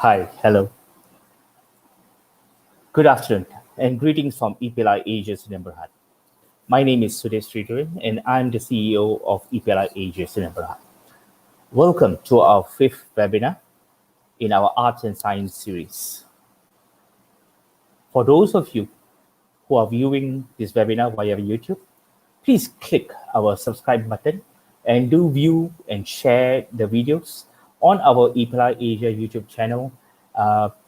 Hi, hello. Good afternoon, and greetings from EPLI Asia Sinamberhat. My name is Sudesh Sridharan, and I'm the CEO of EPLI Asia Sinamberhat. Welcome to our fifth webinar in our Arts and Science series. For those of you who are viewing this webinar via YouTube, please click our subscribe button and do view and share the videos on our EPLI Asia YouTube channel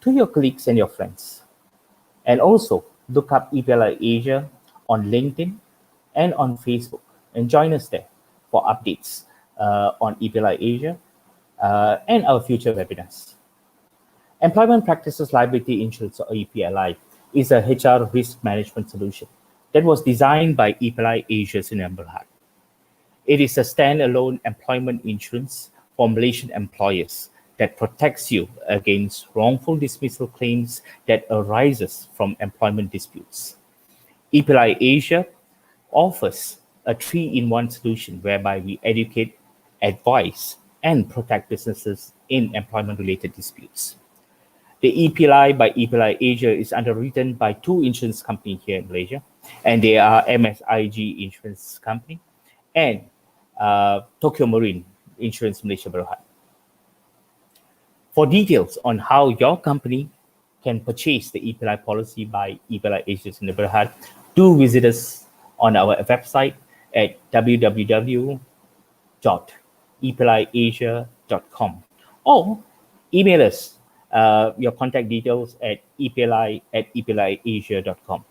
to your colleagues and your friends. And also look up EPLI Asia on LinkedIn and on Facebook and join us there for updates on EPLI Asia and our future webinars. Employment Practices Liability Insurance, or EPLI, is a HR risk management solution that was designed by EPLI Asia Sinamberhat. It is a standalone employment insurance for Malaysian employers that protects you against wrongful dismissal claims that arises from employment disputes. EPLI Asia offers a 3-in-1 solution whereby we educate, advise, and protect businesses in employment-related disputes. The EPLI by EPLI Asia is underwritten by two insurance companies here in Malaysia, and they are MSIG Insurance Company and Tokyo Marine Insurance Malaysia Berhad. For details on how your company can purchase the EPLI policy by EPLI Asia Berhad, do visit us on our website at www.epliasia.com or email us your contact details at epli@epliasia.com,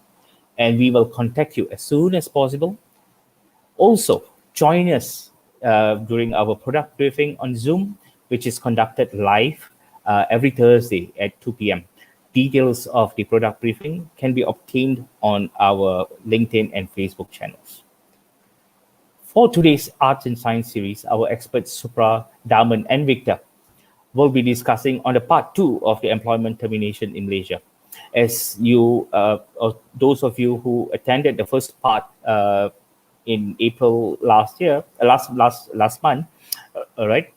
and we will contact you as soon as possible. Also, join us during our product briefing on Zoom, which is conducted live every Thursday at 2 p.m. Details of the product briefing can be obtained on our LinkedIn and Facebook channels. For today's Arts and Science series, our experts Supra, Daman, and Victor will be discussing on the part 2 of the employment termination in Malaysia. As you, or those of you who attended the first part in April last month, all right,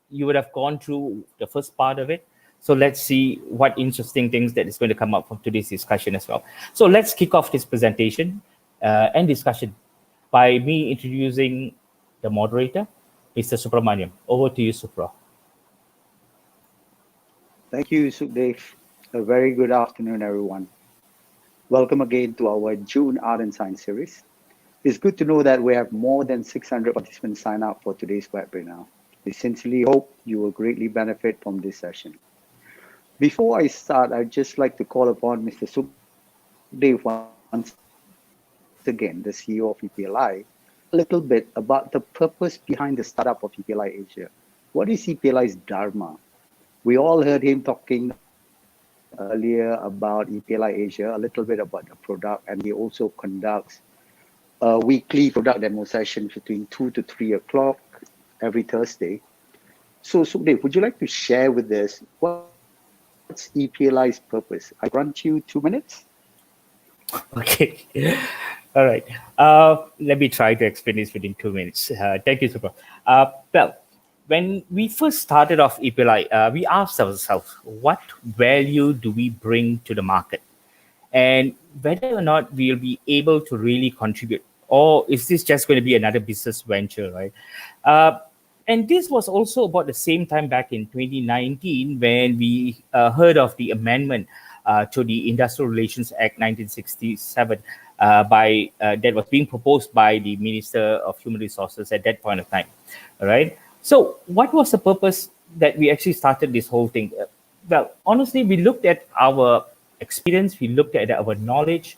you would have gone through the first part of it. So let's see what interesting things that is going to come up from today's discussion as well. So let's kick off this presentation and discussion by me introducing the moderator, Mr. Subramaniam. Over to you, Supra. Thank you, Sudev. A very good afternoon, everyone. Welcome again to our June Art and Science series. It's good to know that we have more than 600 participants sign up for today's webinar. We sincerely hope you will greatly benefit from this session. Before I start, I'd just like to call upon Mr. Sudev once again, the CEO of EPLI, a little bit about the purpose behind the startup of EPLI Asia. What is EPLI's Dharma? We all heard him talking earlier about EPLI Asia, a little bit about the product, and he also conducts a weekly product demo session between 2 to 3 o'clock every Thursday. So Sudev, would you like to share with us what's EPLI's purpose? I grant you 2 minutes. Okay. All right. Let me try to explain this within 2 minutes. Thank you, Supra. Well, when we first started off EPLI, we asked ourselves, what value do we bring to the market? And whether or not we'll be able to really contribute, or is this just going to be another business venture, right? And this was also about the same time back in 2019 when we heard of the amendment to the Industrial Relations Act 1967 that was being proposed by the Minister of Human Resources at that point of time, all right? So what was the purpose that we actually started this whole thing? Well, honestly, we looked at our experience, we looked at our knowledge,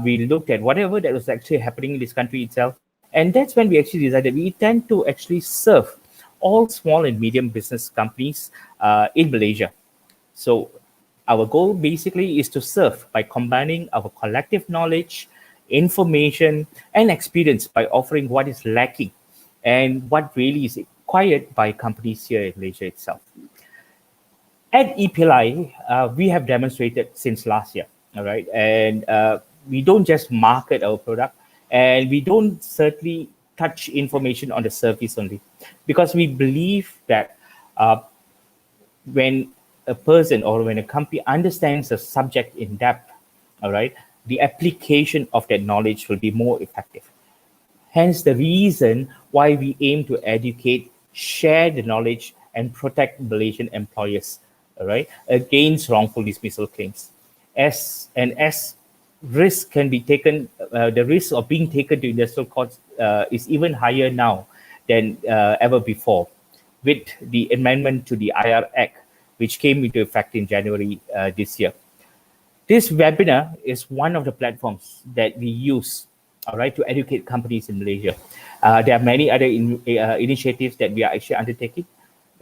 we looked at whatever that was actually happening in this country itself. And that's when we actually decided we intend to actually serve all small and medium business companies in Malaysia. So our goal basically is to serve by combining our collective knowledge, information, and experience by offering what is lacking and what really is required by companies here in Malaysia itself. At EPLI, we have demonstrated since last year, all right? And we don't just market our product, and we don't certainly touch information on the surface only, because we believe that when a person or when a company understands the subject in depth, all right, the application of that knowledge will be more effective. Hence the reason why we aim to educate, share the knowledge, and protect Malaysian employers, all right, against wrongful dismissal claims. As risk can be taken, the risk of being taken to industrial courts is even higher now than ever before, with the amendment to the IR Act, which came into effect in January this year. This webinar is one of the platforms that we use, all right, to educate companies in Malaysia. There are many other initiatives that we are actually undertaking.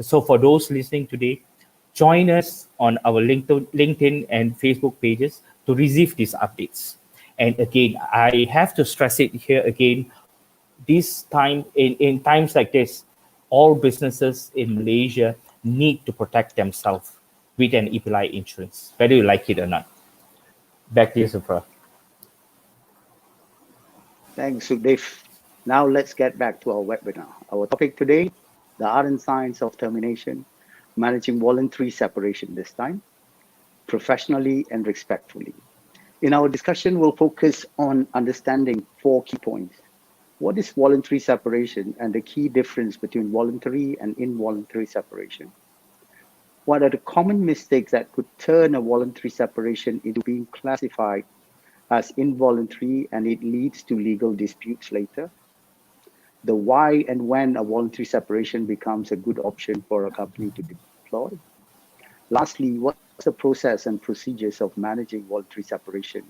So for those listening today, join us on our LinkedIn and Facebook pages to receive these updates. And again, I have to stress it here again, this time, in times like this, all businesses in Malaysia need to protect themselves with an EPLI insurance, whether you like it or not. Back to you, Supra. Thanks, Sukdev. Now let's get back to our webinar. Our topic today, the art and science of termination, managing voluntary separation this time, professionally and respectfully. In our discussion, we'll focus on understanding 4 key points. What is voluntary separation and the key difference between voluntary and involuntary separation? What are the common mistakes that could turn a voluntary separation into being classified as involuntary and it leads to legal disputes later? The why and when a voluntary separation becomes a good option for a company to deploy? Lastly, what's the process and procedures of managing voluntary separation,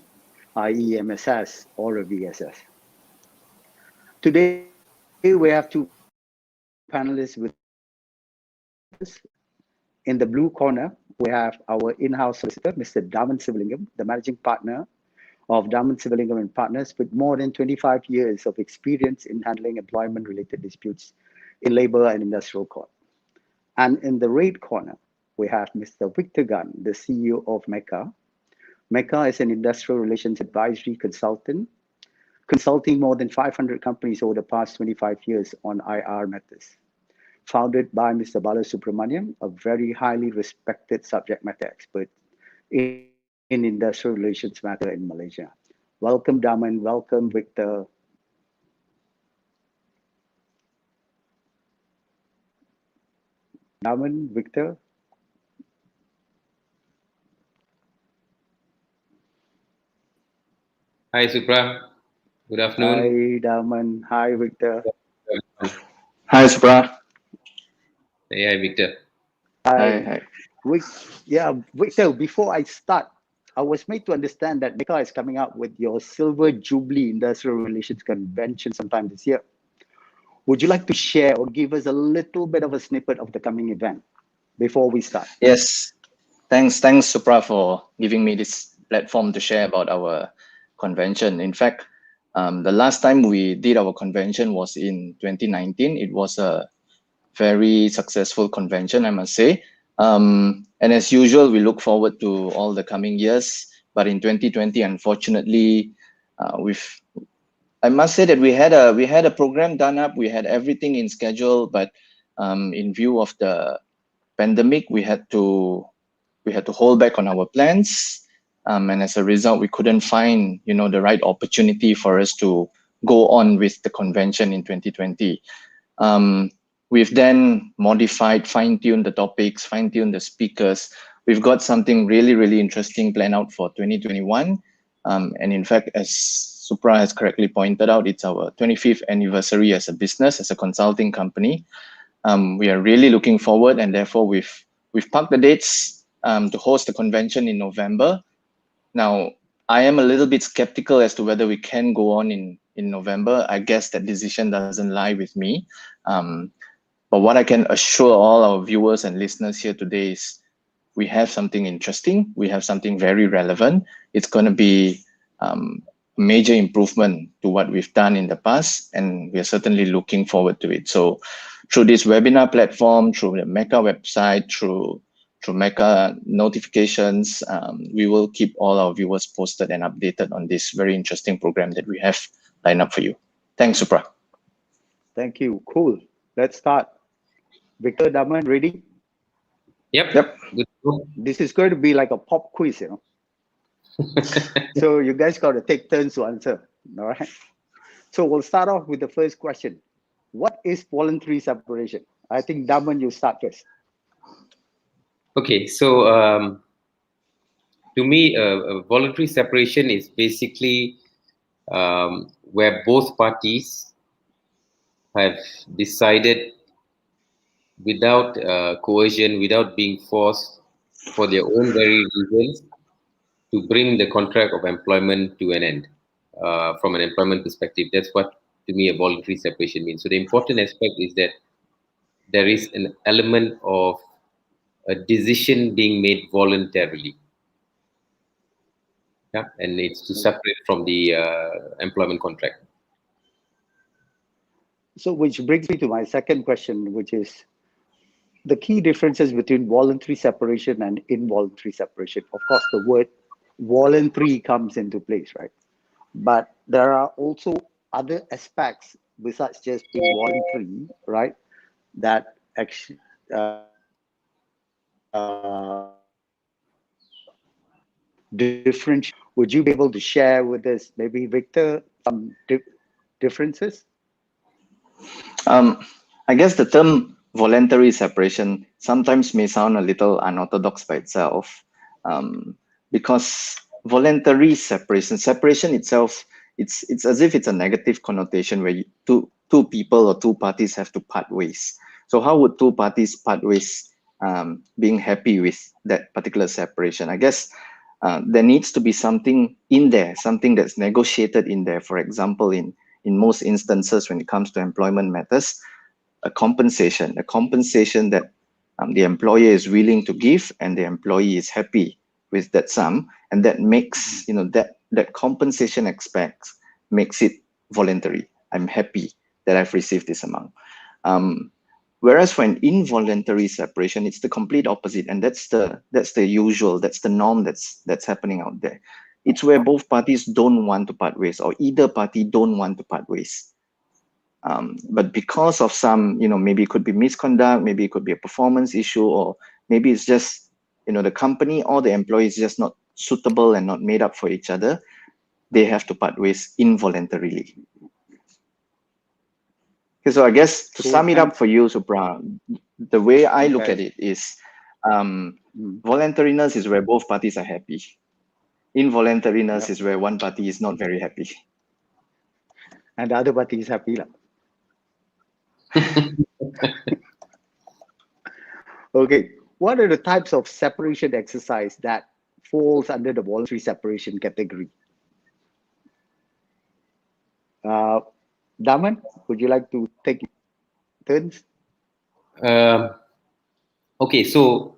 i.e. MSS or a VSS? Today, we have 2 panelists with us. In the blue corner, we have our in-house solicitor, Mr. Daman Sivalingam, the managing partner of Daman Sivalingam and Partners, with more than 25 years of experience in handling employment-related disputes in labor and industrial court. And in the red corner, we have Mr. Victor Gunn, the CEO of MECA. MECA is an industrial relations advisory consultant, consulting more than 500 companies over the past 25 years on IR matters. Founded by Mr. Balasubramaniam, a very highly respected subject matter expert in industrial relations matter in Malaysia. Welcome, Daman. Welcome, Victor. Daman, Victor. Hi, Supra. Good afternoon. Hi, Daman. Hi, Victor. Hi, Supra. Hey, hi, Victor. Hi. Yeah, Victor, before I start, I was made to understand that MECA is coming up with your Silver Jubilee Industrial Relations Convention sometime this year. Would you like to share or give us a little bit of a snippet of the coming event before we start? Yes. Thanks, Supra, for giving me this platform to share about our convention. In fact, the last time we did our convention was in 2019. It was a very successful convention, I must say. And as usual, we look forward to all the coming years. But in 2020, unfortunately, I must say that we had a program done up. We had everything in schedule, but in view of the pandemic, we had to hold back on our plans. And as a result, we couldn't find the right opportunity for us to go on with the convention in 2020. We've then modified, fine-tuned the topics, fine-tuned the speakers. We've got something really, really interesting planned out for 2021. And in fact, as Supra has correctly pointed out, it's our 25th anniversary as a business, as a consulting company. We are really looking forward, and therefore we've parked the dates to host the convention in November. Now, I am a little bit skeptical as to whether we can go on in November. I guess that decision doesn't lie with me. But what I can assure all our viewers and listeners here today is we have something interesting. We have something very relevant. It's going to be a major improvement to what we've done in the past, and we're certainly looking forward to it. So through this webinar platform, through the MECA website, through MECA notifications, we will keep all our viewers posted and updated on this very interesting program that we have lined up for you. Thanks, Supra. Thank you. Cool. Let's start. Victor, Daman, ready? Yep. Good. This is going to be like a pop quiz, So you guys got to take turns to answer. All right. So we'll start off with the first question. What is voluntary separation? I think Daman, you start first. Okay, so to me, voluntary separation is basically where both parties have decided without coercion, without being forced, for their own very reasons, to bring the contract of employment to an end from an employment perspective. That's what, to me, a voluntary separation means. So the important aspect is that there is an element of a decision being made voluntarily. Yeah, and it's to separate from the employment contract. So which brings me to my second question, which is the key differences between voluntary separation and involuntary separation. Of course, the word voluntary comes into place, right? But there are also other aspects besides just being voluntary, right? That actually different. Would you be able to share with us, maybe Victor, some differences? I guess the term voluntary separation sometimes may sound a little unorthodox by itself, because voluntary separation itself, it's as if it's a negative connotation where two people or two parties have to part ways. So how would two parties part ways being happy with that particular separation? I guess there needs to be something in there, something that's negotiated in there. For example, in most instances, when it comes to employment matters, a compensation that the employer is willing to give and the employee is happy with that sum, and that makes that compensation aspect makes it voluntary. I'm happy that I've received this amount. Whereas for an involuntary separation, it's the complete opposite, and that's the usual, that's the norm that's happening out there. It's where both parties don't want to part ways, or either party don't want to part ways. But because of some, maybe it could be misconduct, maybe it could be a performance issue, or maybe it's just, the company or the employee is just not suitable and not made up for each other, they have to part ways involuntarily. Okay, so I guess to sum it up for you, Supra, the way I look at it is voluntariness is where both parties are happy. Involuntariness is where one party is not very happy. And the other party is happy. Okay, what are the types of separation exercise that falls under the voluntary separation category? Daman, would you like to take turns? Okay, so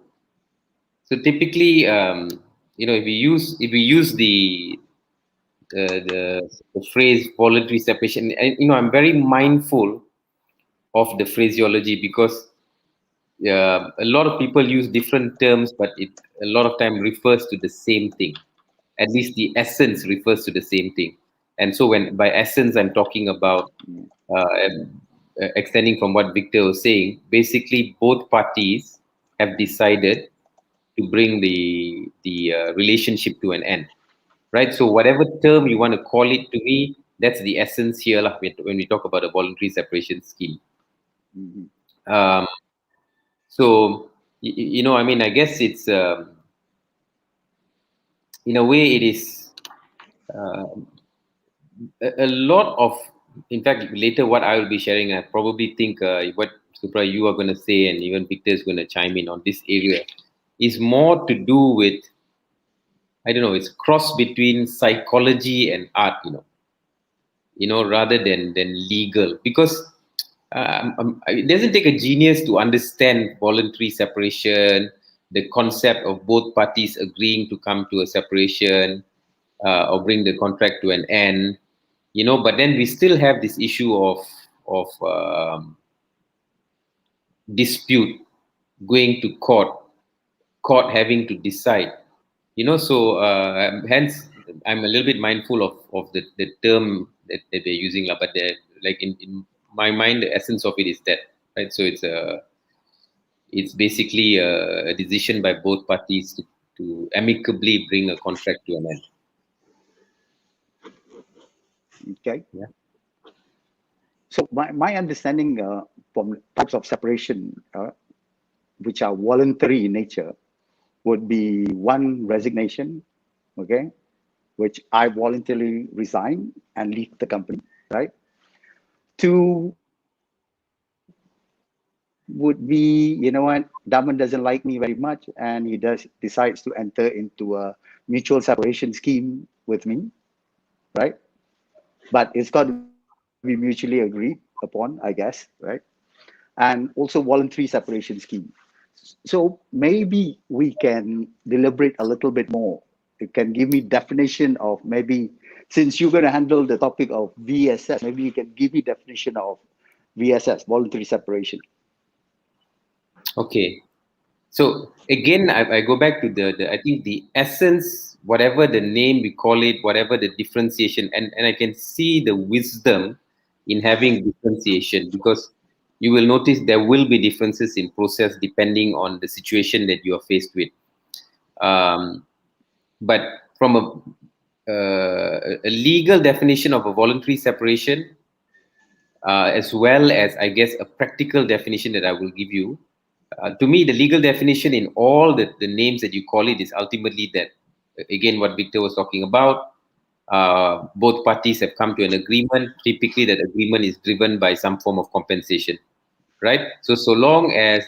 typically, if we use the phrase voluntary separation, and, I'm very mindful of the phraseology, because a lot of people use different terms, but it a lot of time refers to the same thing. At least the essence refers to the same thing. And so when by essence, I'm talking about extending from what Victor was saying, basically both parties have decided to bring the relationship to an end, right? So whatever term you want to call it, to me, that's the essence here when we talk about a voluntary separation scheme. So I guess it's in a way it is a lot of, in fact, later what I will be sharing, I probably think what Supra you are going to say, and even Victor is going to chime in on this area, is more to do with, I don't know, it's cross between psychology and art, rather than legal, because it doesn't take a genius to understand voluntary separation, the concept of both parties agreeing to come to a separation or bring the contract to an end, but then we still have this issue of dispute going to court having to decide, so hence I'm a little bit mindful of the term that they're using, but they're like in my mind, the essence of it is that, right? So it's It's basically a decision by both parties to amicably bring a contract to an end. Okay. Yeah. So my understanding from types of separation, which are voluntary in nature, would be one, resignation, okay, which I voluntarily resign and leave the company, right? Two would be, you know what, Daman doesn't like me very much, and he decides to enter into a mutual separation scheme with me, right? But it's got to be mutually agreed upon, I guess, right? And also voluntary separation scheme. So maybe we can deliberate a little bit more. You can give me definition of, maybe, since you're going to handle the topic of VSS, maybe you can give me definition of VSS, voluntary separation. Okay. So again, I go back to the I think the essence, whatever the name we call it, whatever the differentiation, and I can see the wisdom in having differentiation, because you will notice there will be differences in process depending on the situation that you are faced with. But from a legal definition of a voluntary separation, as well as, I guess, a practical definition that I will give you. To me, the legal definition in all the names that you call it is ultimately that, again, what Victor was talking about, both parties have come to an agreement. Typically, that agreement is driven by some form of compensation, right? So long as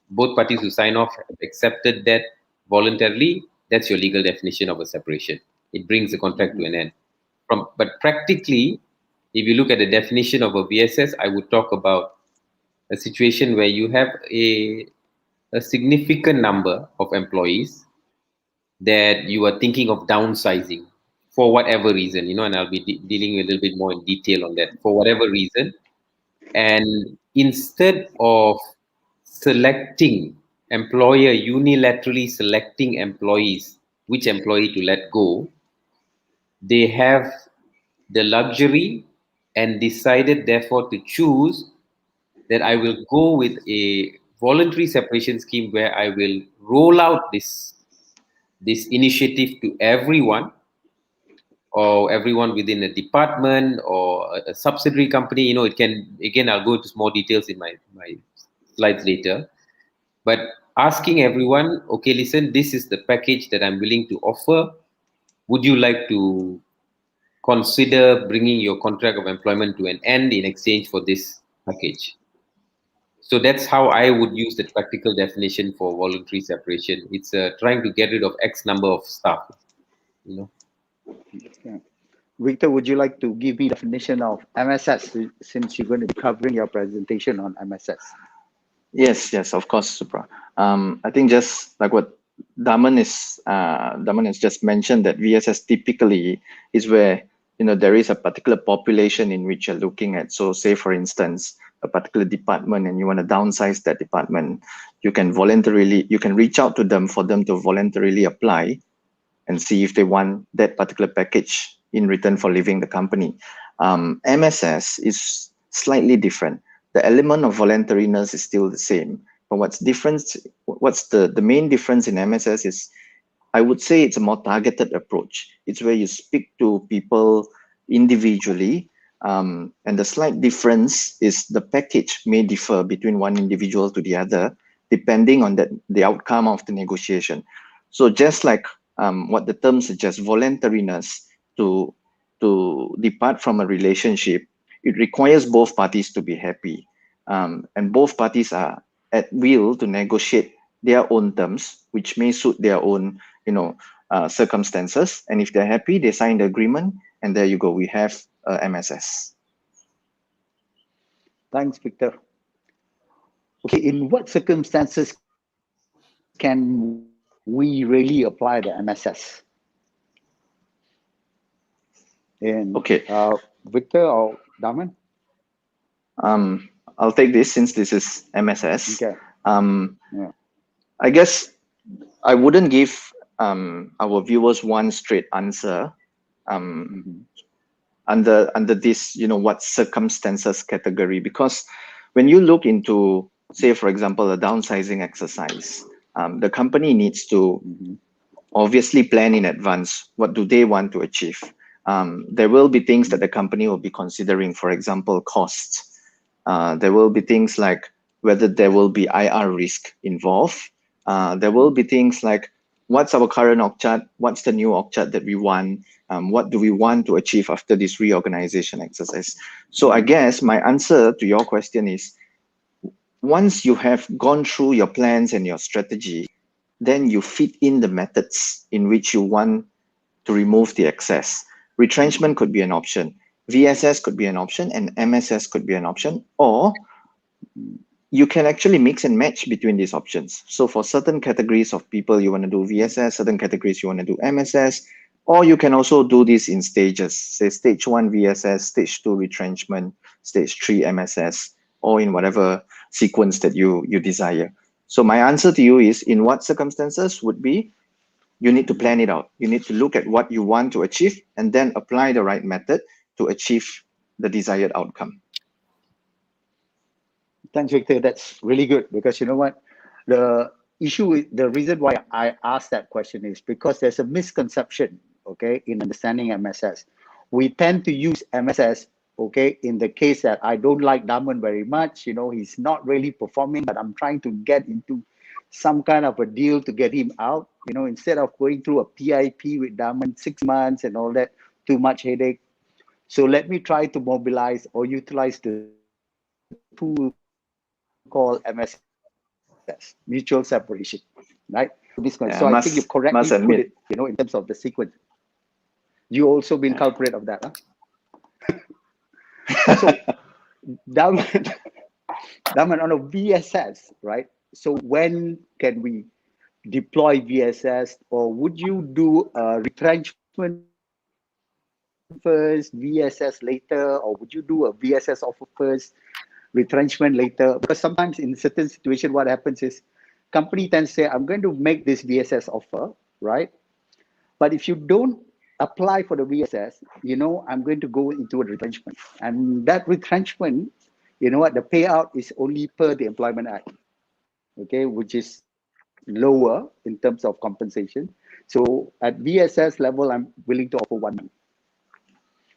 both parties who sign off have accepted that voluntarily, that's your legal definition of a separation. It brings the contract to an end. But practically, if you look at the definition of a VSS, I would talk about a situation where you have a significant number of employees that you are thinking of downsizing for whatever reason, and I'll be dealing a little bit more in detail on that, for whatever reason. And instead of employer unilaterally selecting employees, which employee to let go, they have the luxury and decided, therefore, to choose that I will go with a voluntary separation scheme where I will roll out this initiative to everyone, or everyone within a department or a subsidiary company. It can, again, I'll go into more details in my slides later. But asking everyone, okay, listen, this is the package that I'm willing to offer. Would you like to consider bringing your contract of employment to an end in exchange for this package? So that's how I would use the practical definition for voluntary separation. It's trying to get rid of X number of staff. Yeah. Victor, would you like to give me definition of MSS, since you're going to be covering your presentation on MSS? Yes, of course, Supra. I think just like what Daman has just mentioned, that VSS typically is where there is a particular population in which you're looking at. So say, for instance, a particular department, and you want to downsize that department, you can reach out to them for them to voluntarily apply and see if they want that particular package in return for leaving the company. MSS is slightly different. The element of voluntariness is still the same, but what's the main difference in MSS is, I would say, it's a more targeted approach. It's where you speak to people individually, and the slight difference is the package may differ between one individual to the other, depending on the outcome of the negotiation. So just like what the term suggests, voluntariness to depart from a relationship, it requires both parties to be happy, and both parties are at will to negotiate their own terms, which may suit their own circumstances. And if they're happy, they sign the agreement, and there you go, we have MSS. Thanks, Victor. Okay, in what circumstances can we really apply the MSS? Okay. Victor or Daman? I'll take this since this is MSS. Okay. Yeah. I guess I wouldn't give our viewers one straight answer under this what circumstances category, because when you look into say, for example, a downsizing exercise. The company needs to obviously plan in advance. What do they want to achieve? There will be things that the company will be considering, for example, costs. There will be things like whether there will be IR risk involved. There will be things like what's our current org chart, what's the new org chart that we want, what do we want to achieve after this reorganization exercise. So I guess my answer to your question is, once you have gone through your plans and your strategy, then you fit in the methods in which you want to remove the excess. Retrenchment could be an option, VSS could be an option, and MSS could be an option, or you can actually mix and match between these options. So for certain categories of people, you want to do VSS, certain categories you want to do MSS, or you can also do this in stages, say stage 1 VSS, stage 2 retrenchment, stage 3 MSS, or in whatever sequence that you desire. So my answer to you is, in what circumstances would be, you need to plan it out. You need to look at what you want to achieve and then apply the right method to achieve the desired outcome. Thanks, Victor. That's really good, because you know what? The reason why I asked that question is because there's a misconception, okay, in understanding MSS. We tend to use MSS, okay, in the case that I don't like Daman very much, you know, he's not really performing, but I'm trying to get into some kind of a deal to get him out, you know, instead of going through a PIP with Daman 6 months and all that, too much headache. So let me try to mobilize or utilize the tool called MSS, mutual separation, right? So I think you correctly put it, you know, in terms of the sequence. You also been culprit of that, huh? So Daman, on a VSS, right? So when can we deploy VSS, or would you do a retrenchment first, VSS later, or would you do a VSS offer first, retrenchment later? Because sometimes in certain situations, what happens is company tends to say, I'm going to make this VSS offer, right? But if you don't apply for the VSS, you know, I'm going to go into a retrenchment. And that retrenchment, you know what, the payout is only per the Employment Act, okay, which is lower in terms of compensation. So at VSS level, I'm willing to offer 1 month.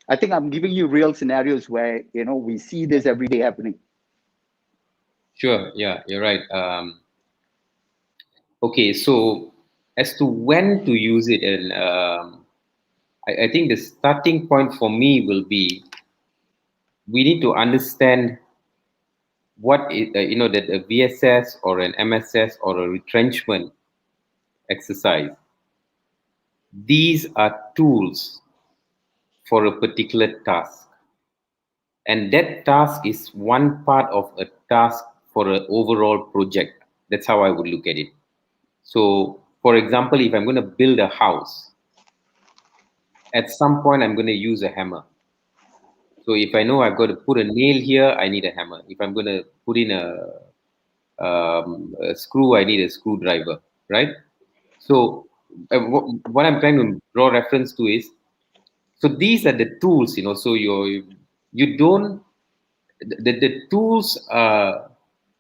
I think I'm giving you real scenarios where, you know, we see this every day happening. Sure, yeah, you're right. Okay, so as to when to use it, and I think the starting point for me will be, we need to understand what is, that a VSS or an MSS or a retrenchment exercise. These are tools for a particular task. And that task is one part of a task for an overall project. That's how I would look at it. So, for example, if I'm going to build a house, at some point I'm going to use a hammer. So if I know I've got to put a nail here, I need a hammer. If I'm going to put in a screw, I need a screwdriver, right? So what I'm trying to draw reference to is, so these are the tools, so you don't, the tools are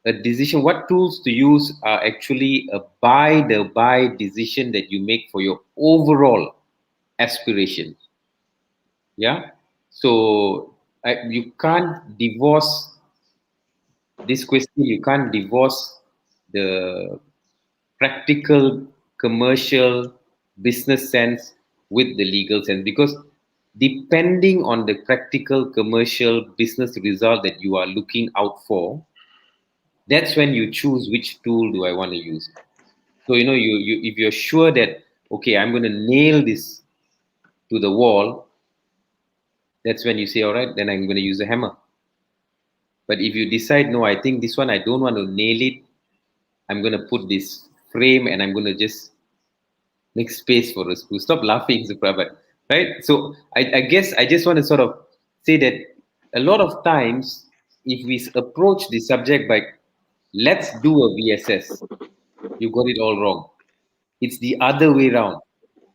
a decision. What tools to use are actually a by decision that you make for your overall aspiration. Yeah. So you can't divorce this question. You can't divorce the practical, commercial, business sense with the legal sense, because depending on the practical, commercial, business result that you are looking out for, that's when you choose which tool do I want to use. So you if you're sure that, okay, I'm going to nail this to the wall, that's when you say, all right, then I'm going to use a hammer. But if you decide, no, I think this one I don't want to nail it, I'm going to put this frame and I'm going to just make space for a screw. Stop laughing, Suprabhat. Right? So I guess I just want to sort of say that a lot of times, if we approach the subject by, let's do a VSS, you got it all wrong. It's the other way around.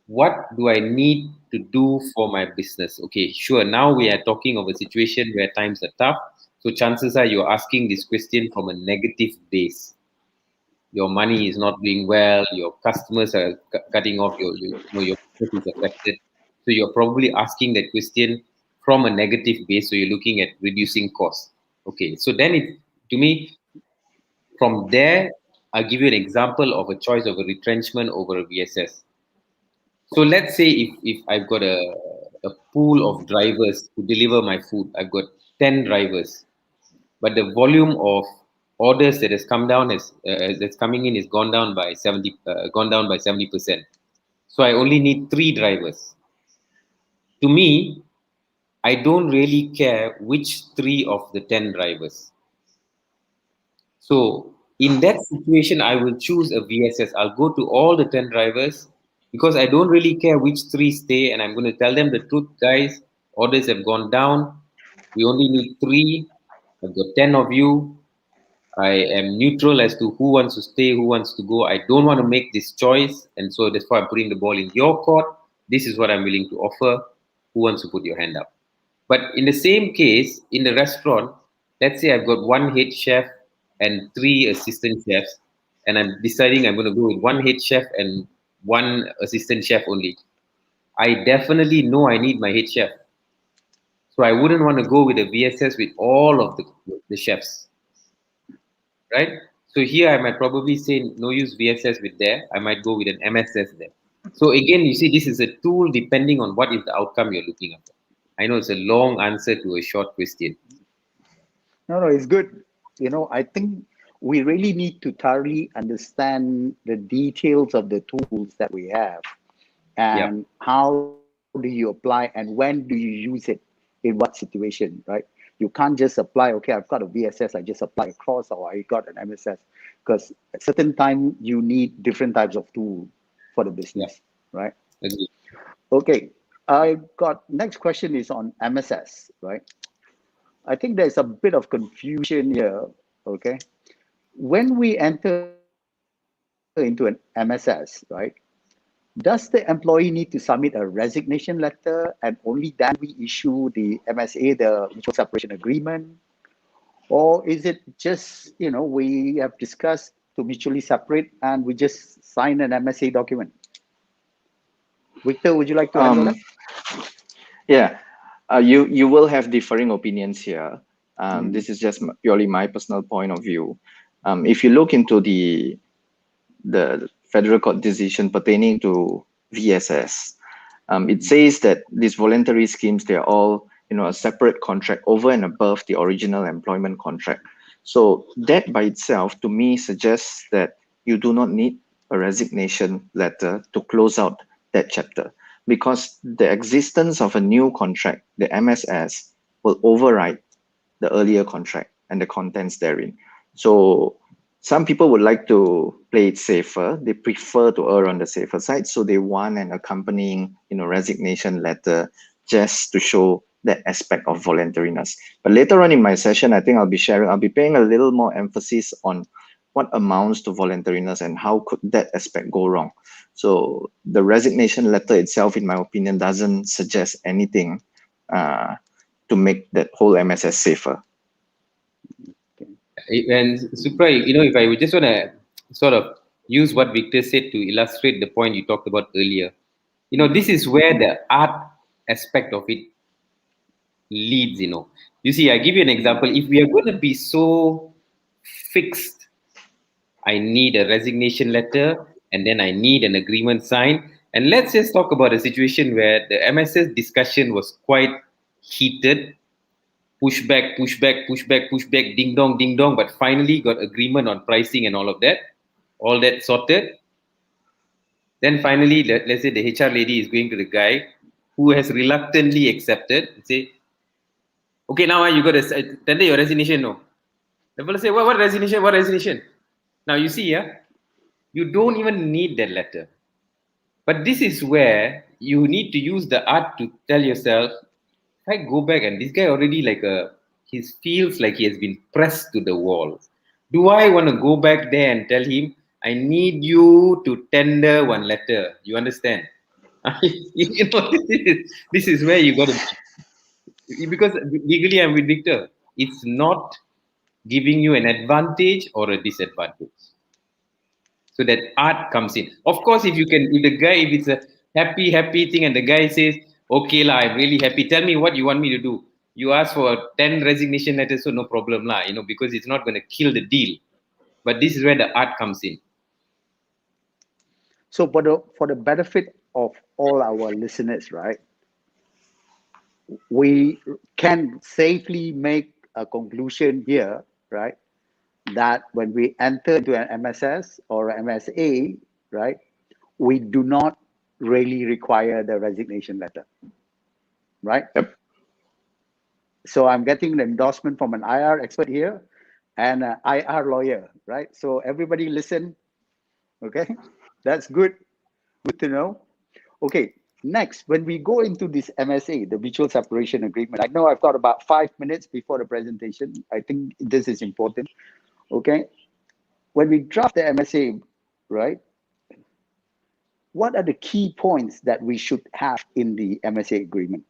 What do I need to do for my business? Okay, sure. Now we are talking of a situation where times are tough. So chances are you're asking this question from a negative base. Your money is not doing well, your customers are cutting off, your business is affected. So you're probably asking that question from a negative base. So you're looking at reducing costs. Okay, so then to me, from there, I'll give you an example of a choice of a retrenchment over a VSS. So let's say if I've got a pool of drivers to deliver my food, I've got 10 drivers, but the volume of orders that has come down that's coming in is gone down by 70%. So I only need 3 drivers. To me, I don't really care which 3 of the 10 drivers. So in that situation, I will choose a VSS. I'll go to all the 10 drivers because I don't really care which 3 stay, and I'm going to tell them the truth, guys. Orders have gone down. We only need 3. I've got 10 of you. I am neutral as to who wants to stay, who wants to go. I don't want to make this choice, and so that's why I'm putting the ball in your court. This is what I'm willing to offer. Who wants to put your hand up? But in the same case, in the restaurant, let's say I've got 1 head chef and 3 assistant chefs, and I'm deciding I'm going to go with 1 head chef and 1 assistant chef only. I definitely know I need my head chef. So I wouldn't want to go with a VSS with all of the chefs, right? So here I might probably say no use VSS with there. I might go with an MSS there. So again, you see, this is a tool depending on what is the outcome you're looking at. I know it's a long answer to a short question. No, it's good. I think we really need to thoroughly understand the details of the tools that we have and how do you apply and when do you use it in what situation, right? You can't just apply, okay, I've got a VSS, I just apply across, or I got an MSS, because at certain time you need different types of tool for the business, right? Agree. Okay, I got next question is on MSS, right? I think there's a bit of confusion here, okay? When we enter into an MSS, right, does the employee need to submit a resignation letter and only then we issue the MSA, the mutual separation agreement? Or is it just, we have discussed to mutually separate and we just sign an MSA document? Victor, would you like to handle that? Yeah, you will have differing opinions here. This is just purely my personal point of view. If you look into the federal court decision pertaining to VSS, it says that these voluntary schemes, they're all a separate contract over and above the original employment contract. So that by itself, to me, suggests that you do not need a resignation letter to close out that chapter, because the existence of a new contract, the MSS, will override the earlier contract and the contents therein. So some people would like to play it safer. They prefer to err on the safer side. So they want an accompanying, resignation letter just to show that aspect of voluntariness. But later on in my session, I think I'll be paying a little more emphasis on what amounts to voluntariness and how could that aspect go wrong. So the resignation letter itself, in my opinion, doesn't suggest anything to make that whole MSS safer. And Supra, if I would just want to sort of use what Victor said to illustrate the point you talked about earlier, this is where the art aspect of it leads. You see, I give you an example. If we are going to be so fixed, I need a resignation letter and then I need an agreement signed. And let's just talk about a situation where the MSS discussion was quite heated. Push back, ding dong, but finally got agreement on pricing and all that sorted. Then finally, let's say the HR lady is going to the guy who has reluctantly accepted and say, okay, now you got to tender your resignation. No. The fellow say, what resignation? What resignation? Now you see, you don't even need that letter. But this is where you need to use the art to tell yourself, if I go back and this guy already he feels like he has been pressed to the wall. Do I want to go back there and tell him, I need you to tender one letter? You understand? This is where you got to be. Because legally I'm with Victor. it's not giving you an advantage or a disadvantage. So that art comes in. Of course, if it's a happy thing and the guy says, okay lah, I'm really happy, tell me what you want me to do. You ask for 10 resignation letters, so no problem lah, because it's not going to kill the deal. But this is where the art comes in. So for the benefit of all our listeners, right, we can safely make a conclusion here, right, that when we enter into an MSS or MSA, right, we do not really require the resignation letter, right? Yep. So I'm getting an endorsement from an IR expert here and an IR lawyer, right? So everybody listen, okay? That's good. Good to know. Okay, next, when we go into this MSA, the Mutual Separation Agreement, I know I've got about 5 minutes before the presentation. I think this is important. Okay, when we draft the MSA, right, what are the key points that we should have in the MSA agreement,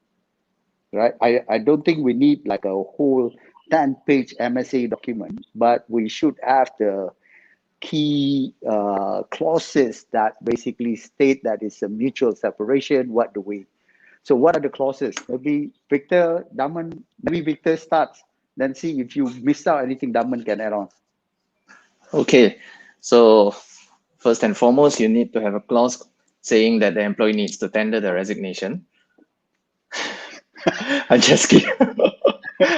right? I don't think we need like a whole 10-page MSA document, but we should have the key clauses that basically state that it's a mutual separation. So what are the clauses? Maybe Victor, Daman, maybe Victor starts, then see if you missed out anything, Daman can add on. Okay, so first and foremost, you need to have a clause saying that the employee needs to tender the resignation. I'm just kidding.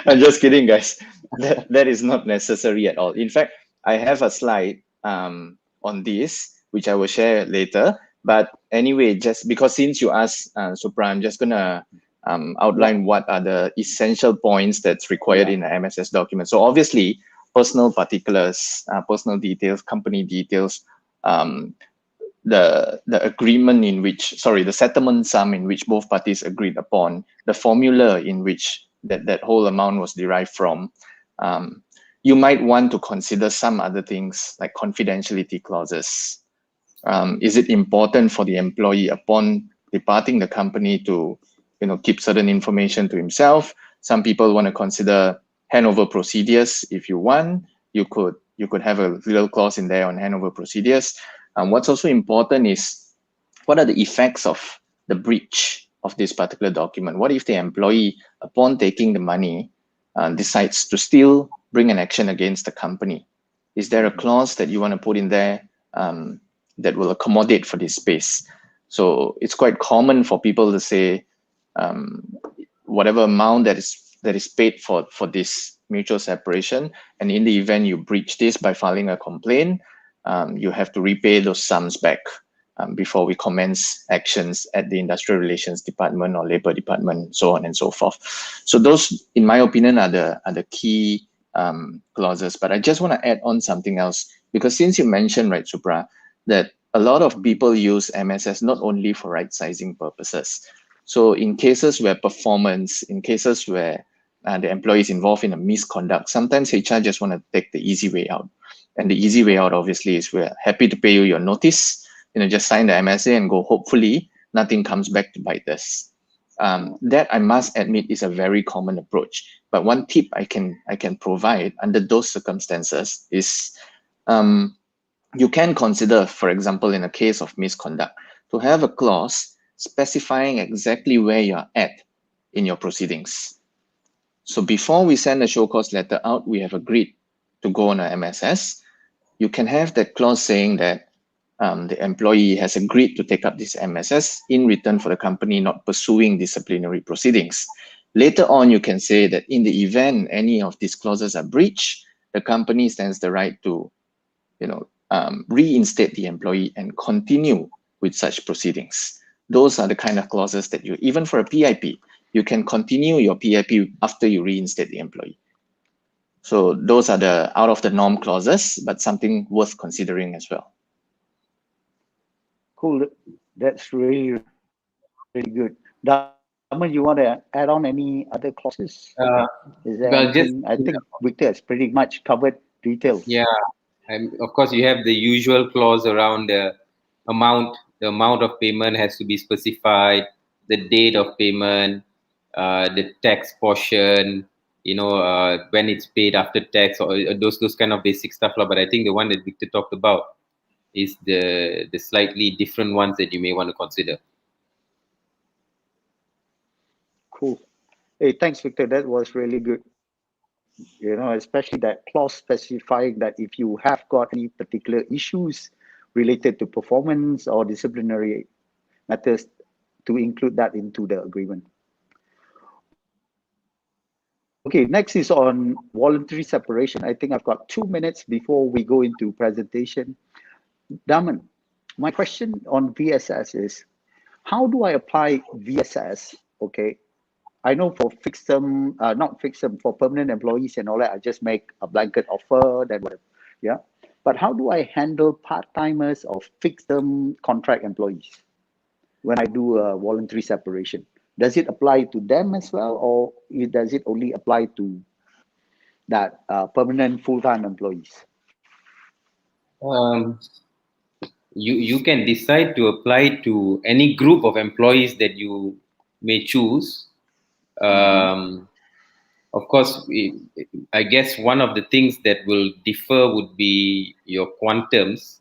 I'm just kidding, guys. That is not necessary at all. In fact, I have a slide on this, which I will share later. But anyway, just because since you asked, Supra, I'm just going to outline what are the essential points that's required in the MSS document. So obviously, personal particulars, personal details, company details, the agreement in which, the settlement sum in which both parties agreed upon, the formula in which that whole amount was derived from. You might want to consider some other things like confidentiality clauses. Is it important for the employee upon departing the company to, keep certain information to himself? Some people want to consider handover procedures. If you want, you could have a little clause in there on handover procedures. What's also important is what are the effects of the breach of this particular document? What if the employee, upon taking the money, decides to still bring an action against the company? Is there a clause that you want to put in there that will accommodate for this space? So it's quite common for people to say whatever amount that is paid for this mutual separation, and in the event you breach this by filing a complaint, you have to repay those sums back before we commence actions at the Industrial Relations Department or Labor Department, so on and so forth. So those, in my opinion, are the key clauses. But I just want to add on something else, because since you mentioned, right, Supra, that a lot of people use MSS not only for right-sizing purposes. So in cases where in cases where the employee is involved in a misconduct, sometimes HR just want to take the easy way out. And the easy way out, obviously, is we're happy to pay you your notice, just sign the MSA and go. Hopefully, nothing comes back to bite us. That, I must admit, is a very common approach. But one tip I can provide under those circumstances is you can consider, for example, in a case of misconduct, to have a clause specifying exactly where you're at in your proceedings. So before we send a show cause letter out, we have agreed to go on a MSS. You can have that clause saying that the employee has agreed to take up this MSS in return for the company not pursuing disciplinary proceedings. Later on, you can say that in the event any of these clauses are breached, the company stands the right to, reinstate the employee and continue with such proceedings. Those are the kind of clauses that you, even for a PIP, you can continue your PIP after you reinstate the employee. So those are the out of the norm clauses, but something worth considering as well. Cool. That's really, really good. Daman, you want to add on any other clauses? Is there anything? I think Victor has pretty much covered details. Yeah, and of course you have the usual clause around the amount. The amount of payment has to be specified, the date of payment, the tax portion, when it's paid after tax, or those kind of basic stuff. But I think the one that Victor talked about is the slightly different ones that you may want to consider. Cool. Hey, thanks, Victor. That was really good. Especially that clause specifying that if you have got any particular issues related to performance or disciplinary matters, to include that into the agreement. Okay, next is on voluntary separation. I think I've got 2 minutes before we go into presentation. Daman, my question on VSS is, how do I apply VSS? Okay, I know for fixed term, not fixed term, for permanent employees and all that, I just make a blanket offer, then whatever. Yeah. But how do I handle part-timers or fixed term contract employees when I do a voluntary separation? Does it apply to them as well, or does it only apply to that permanent full-time employees? You can decide to apply to any group of employees that you may choose. Of course, I guess one of the things that will differ would be your quantums,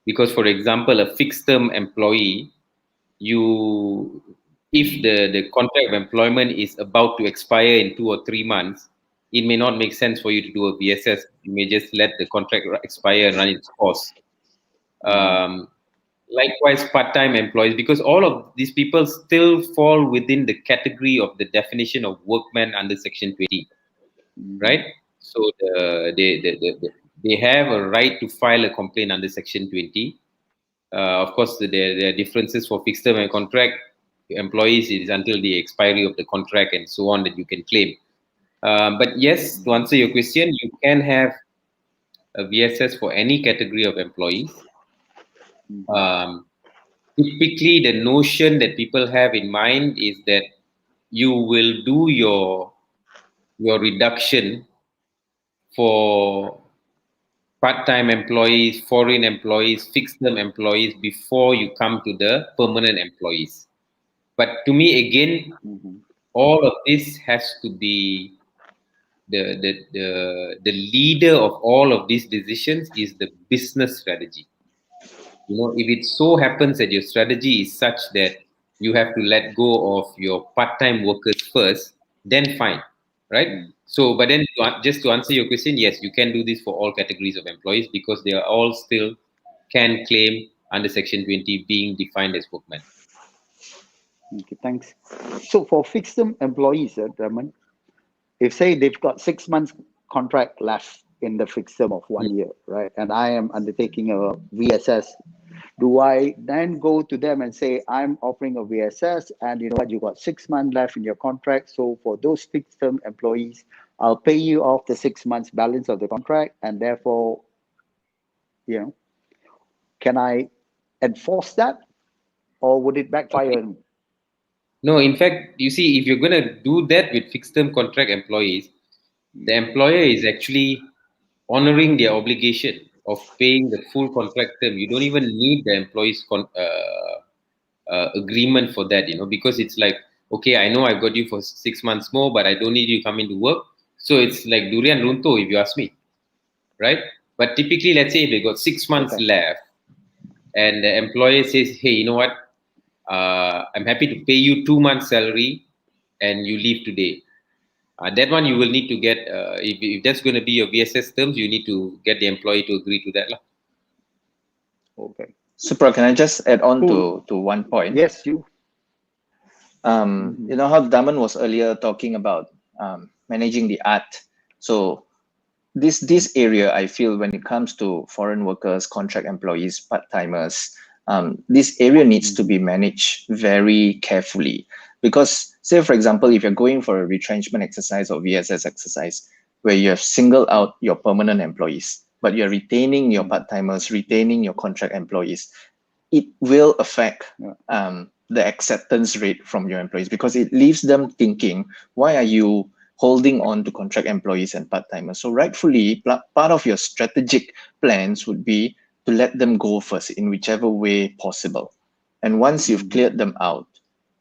because, for example, a fixed-term employee, if the contract of employment is about to expire in 2 or 3 months, it may not make sense for you to do a VSS. You may just let the contract expire and run its course. Likewise, part-time employees, because all of these people still fall within the category of the definition of workman under Section 20, right? So they have a right to file a complaint under Section 20. Of course, there are differences for fixed-term and contract employees. It is until the expiry of the contract and so on that you can claim. But yes, to answer your question, you can have a VSS for any category of employees. Typically, the notion that people have in mind is that you will do your reduction for part-time employees, foreign employees, fixed-term employees before you come to the permanent employees. But to me, again, all of this has to be the leader of all of these decisions is the business strategy. If it so happens that your strategy is such that you have to let go of your part-time workers first, then fine, right? So, but then just to answer your question, yes, you can do this for all categories of employees because they are all still can claim under Section 20 being defined as workmen. Okay, thanks. So for fixed-term employees, Raman, if say they've got 6 months contract left in the fixed term of 1 year, right? And I am undertaking a VSS. Do I then go to them and say, I'm offering a VSS and you know what, you got 6 months left in your contract. So for those fixed term employees, I'll pay you off the 6 months balance of the contract. And therefore, can I enforce that or would it backfire? No, in fact, you see, if you're going to do that with fixed term contract employees, the employer is actually honoring their obligation of paying the full contract term. You don't even need the employee's agreement for that, because it's like, okay, I know I've got you for 6 months more, but I don't need you coming to work. So it's like durian runtuh, if you ask me, right? But typically, let's say if they got 6 months left and the employer says, hey, you know what? I'm happy to pay you 2 months salary and you leave today. That one you will need to get, if that's going to be your VSS terms, you need to get the employee to agree to that. Okay. Supra, can I just add on to one point? Yes, you. You know how Daman was earlier talking about managing the art. So this area, I feel when it comes to foreign workers, contract employees, part-timers, this area needs to be managed very carefully. Because say, for example, if you're going for a retrenchment exercise or VSS exercise, where you have singled out your permanent employees, but you're retaining your part-timers, retaining your contract employees, it will affect the acceptance rate from your employees because it leaves them thinking, why are you holding on to contract employees and part-timers? So rightfully, part of your strategic plans would be to let them go first in whichever way possible. And once you've cleared them out,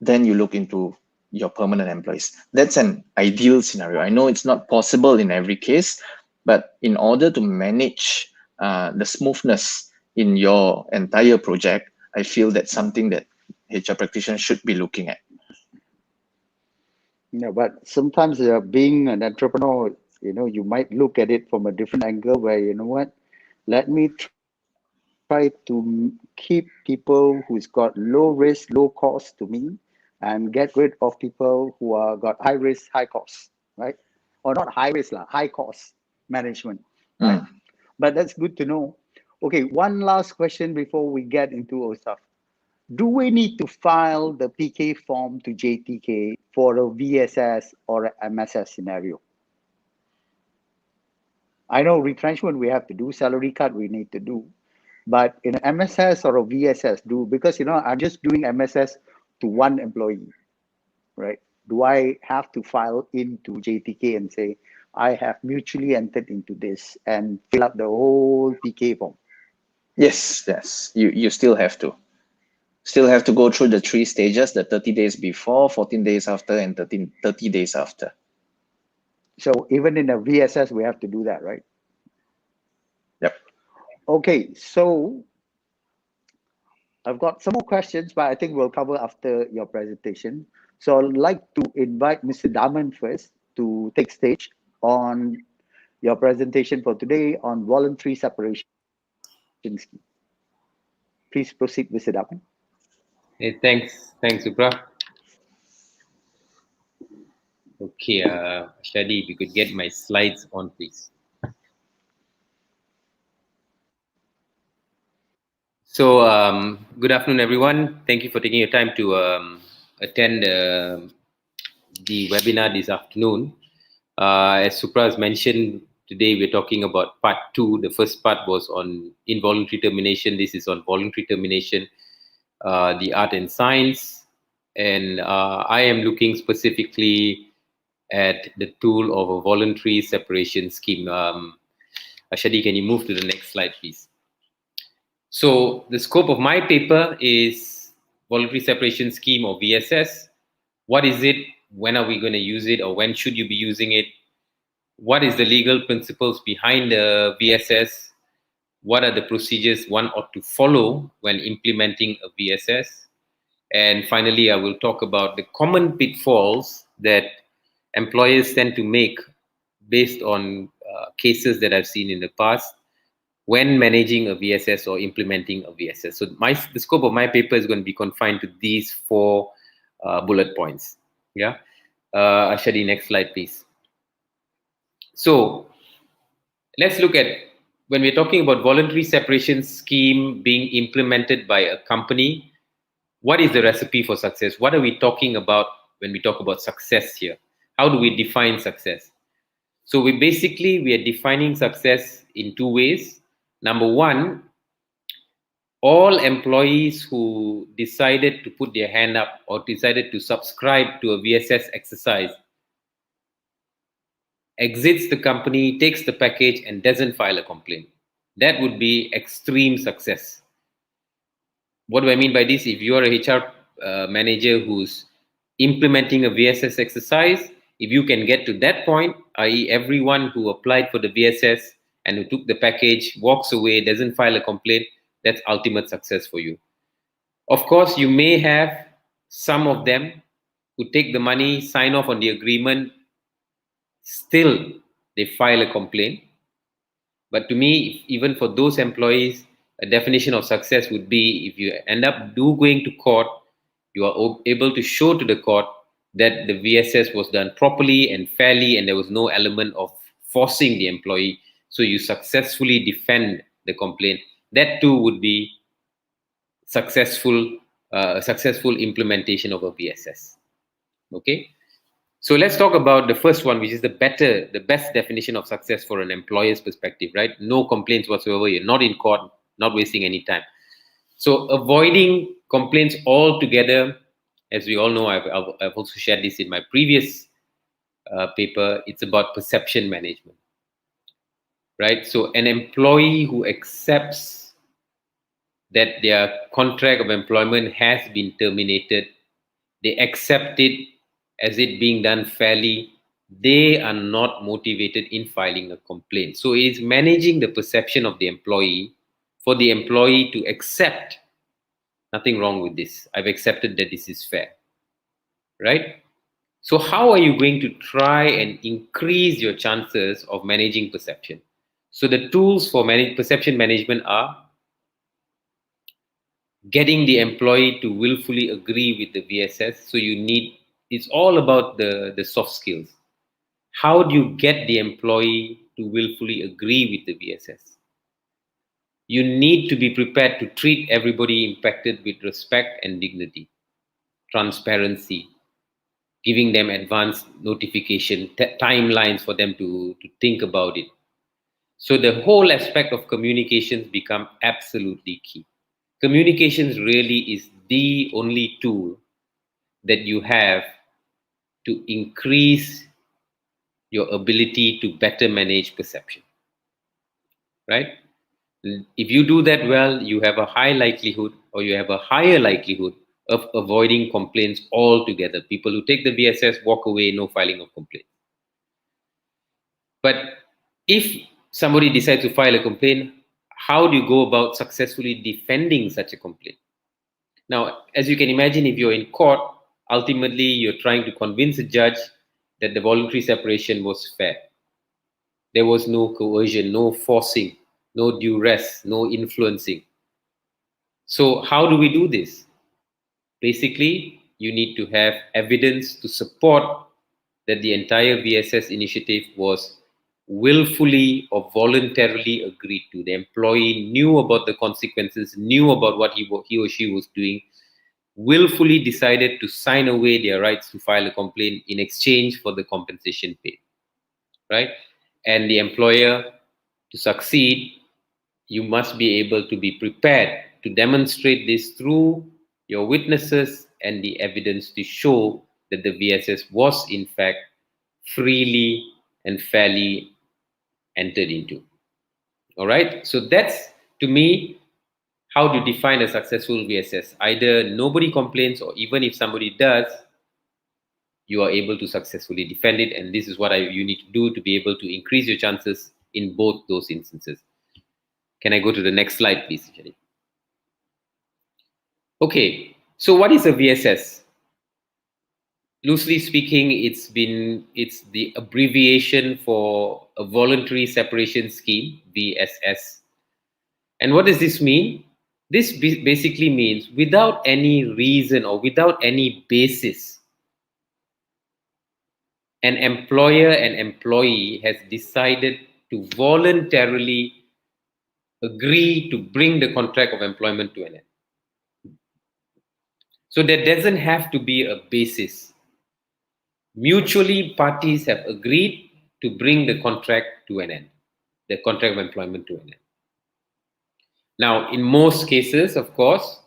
then you look into your permanent employees. That's an ideal scenario. I know it's not possible in every case, but in order to manage the smoothness in your entire project, I feel that's something that HR practitioners should be looking at. Yeah, but sometimes being an entrepreneur, you might look at it from a different angle where, let me try to keep people who's got low risk, low cost to me and get rid of people who are got high risk, high cost, right? Or not high risk, high cost management, right? Mm. But that's good to know. Okay, one last question before we get into our stuff. Do we need to file the PK form to JTK for a VSS or a MSS scenario? I know retrenchment we have to do, salary cut we need to do, but in an MSS or a VSS, because I'm just doing MSS to one employee, right? Do I have to file into JTK and say I have mutually entered into this and fill up the whole PK form? Yes. You still have to. Still have to go through the 3 stages, the 30 days before, 14 days after, and 30 days after. So even in a VSS, we have to do that, right? Yep. Okay, so I've got some more questions, but I think we'll cover after your presentation. So I'd like to invite Mr. Daman first to take stage on your presentation for today on voluntary separation scheme. Please proceed, Mr. Daman. Hey, thanks, Supra. Okay, Shadi, if you could get my slides on, please. So, good afternoon, everyone. Thank you for taking your time to attend the webinar this afternoon. As Supra has mentioned, today we're talking about part 2. The first part was on involuntary termination. This is on voluntary termination, the art and science. And I am looking specifically at the tool of a voluntary separation scheme. Ashadi, can you move to the next slide, please? So the scope of my paper is voluntary separation scheme, or VSS. What is it? When are we going to use it, or when should you be using it? What is the legal principles behind the VSS? What are the procedures one ought to follow when implementing a VSS? And finally, I will talk about the common pitfalls that employers tend to make based on cases that I've seen in the past when managing a VSS or implementing a VSS. So the scope of my paper is going to be confined to these 4 bullet points. Yeah. Ashadi, next slide, please. So let's look at, when we're talking about voluntary separation scheme being implemented by a company, what is the recipe for success? What are we talking about when we talk about success here? How do we define success? So we are defining success in 2 ways. Number 1, all employees who decided to put their hand up or decided to subscribe to a VSS exercise exits the company, takes the package, and doesn't file a complaint. That would be extreme success. What do I mean by this? If you are a HR manager who's implementing a VSS exercise, if you can get to that point, i.e. everyone who applied for the VSS and who took the package walks away, doesn't file a complaint, that's ultimate success for you. Of course, you may have some of them who take the money, sign off on the agreement, still they file a complaint. But to me, even for those employees, a definition of success would be if you end up going to court, you are able to show to the court that the VSS was done properly and fairly, and there was no element of forcing the employee. So you successfully defend the complaint. That too would be successful implementation of a VSS. Okay. So let's talk about the first one, which is the best definition of success for an employer's perspective, right? No complaints whatsoever. You're not in court, not wasting any time. So avoiding complaints altogether, as we all know, I've also shared this in my previous paper. It's about perception management, right? So an employee who accepts that their contract of employment has been terminated, they accept it as it being done fairly, they are not motivated in filing a complaint. So it is managing the perception of the employee for the employee to accept nothing wrong with this. I've accepted that this is fair, right? So how are you going to try and increase your chances of managing perception? So the tools for perception management are getting the employee to willfully agree with the VSS. So it's all about the soft skills. How do you get the employee to willfully agree with the VSS? You need to be prepared to treat everybody impacted with respect and dignity, transparency, giving them advance notification, timelines for them to think about it. So the whole aspect of communications become absolutely key. Communications really is the only tool that you have to increase your ability to better manage perception, right? If you do that well, you have a high likelihood, or you have a higher likelihood of avoiding complaints altogether. People who take the VSS walk away, no filing of complaint. But if somebody decides to file a complaint, how do you go about successfully defending such a complaint? Now, as you can imagine, if you're in court, ultimately you're trying to convince a judge that the voluntary separation was fair. There was no coercion, no forcing, no duress, no influencing. So how do we do this? Basically, you need to have evidence to support that the entire VSS initiative was willfully or voluntarily agreed to. The employee knew about the consequences, knew about what he or she was doing, willfully decided to sign away their rights to file a complaint in exchange for the compensation paid, right? And the employer, to succeed, you must be able to be prepared to demonstrate this through your witnesses and the evidence to show that the VSS was in fact freely and fairly entered into. All right, so that's, to me, how to define a successful VSS. Either nobody complains, or even if somebody does, you are able to successfully defend it. And this is what you need to do to be able to increase your chances in both those instances. Can I go to the next slide, please, Jenny? Okay, so what is a VSS? Loosely speaking, it's the abbreviation for a voluntary separation scheme, VSS. And what does this mean? This basically means without any reason or without any basis, an employer and employee has decided to voluntarily agree to bring the contract of employment to an end. So there doesn't have to be a basis. Mutually, parties have agreed to bring the contract to an end, the contract of employment to an end. Now, in most cases, of course,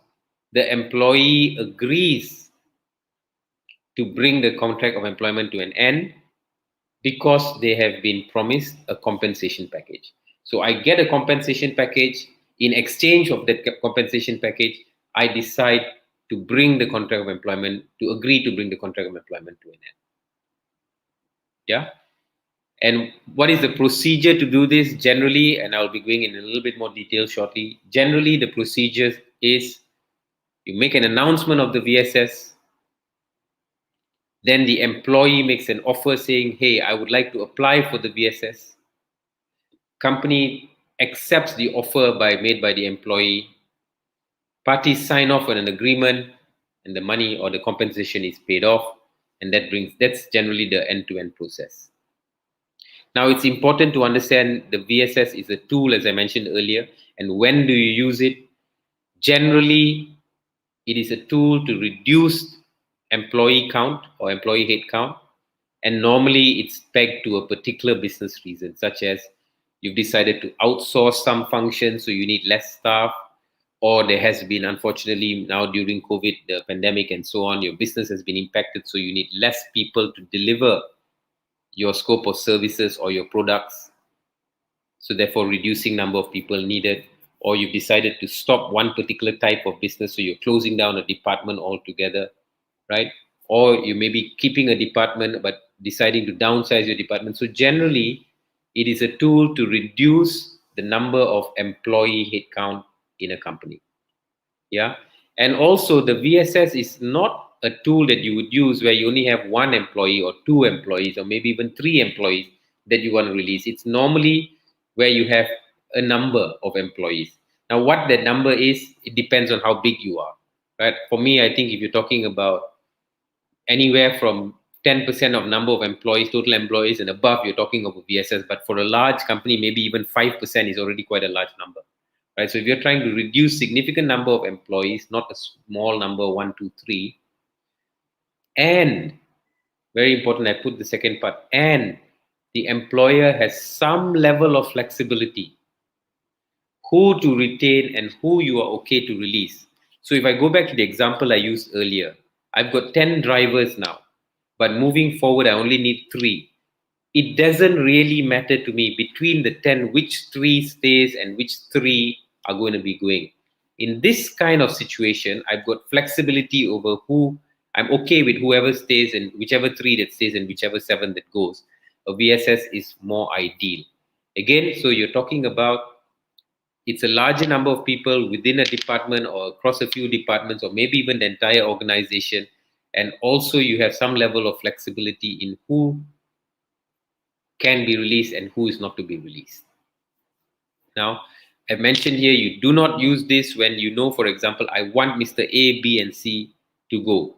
the employee agrees to bring the contract of employment to an end because they have been promised a compensation package. So I get a compensation package. In exchange of that compensation package, I decide to bring the contract of employment, to agree to bring the contract of employment to an end. Yeah. And what is the procedure to do this generally? And I'll be going in a little bit more detail shortly. Generally, the procedure is you make an announcement of the VSS. Then the employee makes an offer saying, hey, I would like to apply for the VSS. Company accepts the offer made by the employee. Parties sign off on an agreement, and the money or the compensation is paid off. And that's generally the end-to-end process. Now, it's important to understand the VSS is a tool, as I mentioned earlier. And when do you use it? Generally, it is a tool to reduce employee count or employee head count. And normally, it's pegged to a particular business reason, such as you've decided to outsource some functions, so you need less staff. Or there has been, unfortunately, now during COVID, the pandemic and so on, your business has been impacted, so you need less people to deliver your scope of services or your products. So therefore, reducing number of people needed. Or you've decided to stop one particular type of business, so you're closing down a department altogether, right? or you may be keeping a department but deciding to downsize your department. So generally, it is a tool to reduce the number of employee headcount in a company. Yeah. And also the VSS is not a tool that you would use where you only have one employee or two employees or maybe even three employees that you want to release. It's normally where you have a number of employees. Now, what that number is, it depends on how big you are, right? For me, I think if you're talking about anywhere from 10% of number of employees, total employees and above, you're talking of a VSS. But for a large company, maybe even 5% is already quite a large number. Right? So if you're trying to reduce significant number of employees, not a small number, 1, 2, 3, and very important, I put the second part, and the employer has some level of flexibility, who to retain and who you are okay to release. So if I go back to the example I used earlier, I've got 10 drivers now, but moving forward, I only need 3. It doesn't really matter to me between the 10 which 3 stays and which 3 are going to be going. In this kind of situation, I've got flexibility over who I'm okay with, whoever stays and whichever 3 that stays and whichever 7 that goes. A VSS is more ideal. Again, so you're talking about it's a larger number of people within a department or across a few departments or maybe even the entire organization. And also you have some level of flexibility in who can be released and who is not to be released. Now, I mentioned here, you do not use this when you know, for example, I want Mr. A, B, and C to go.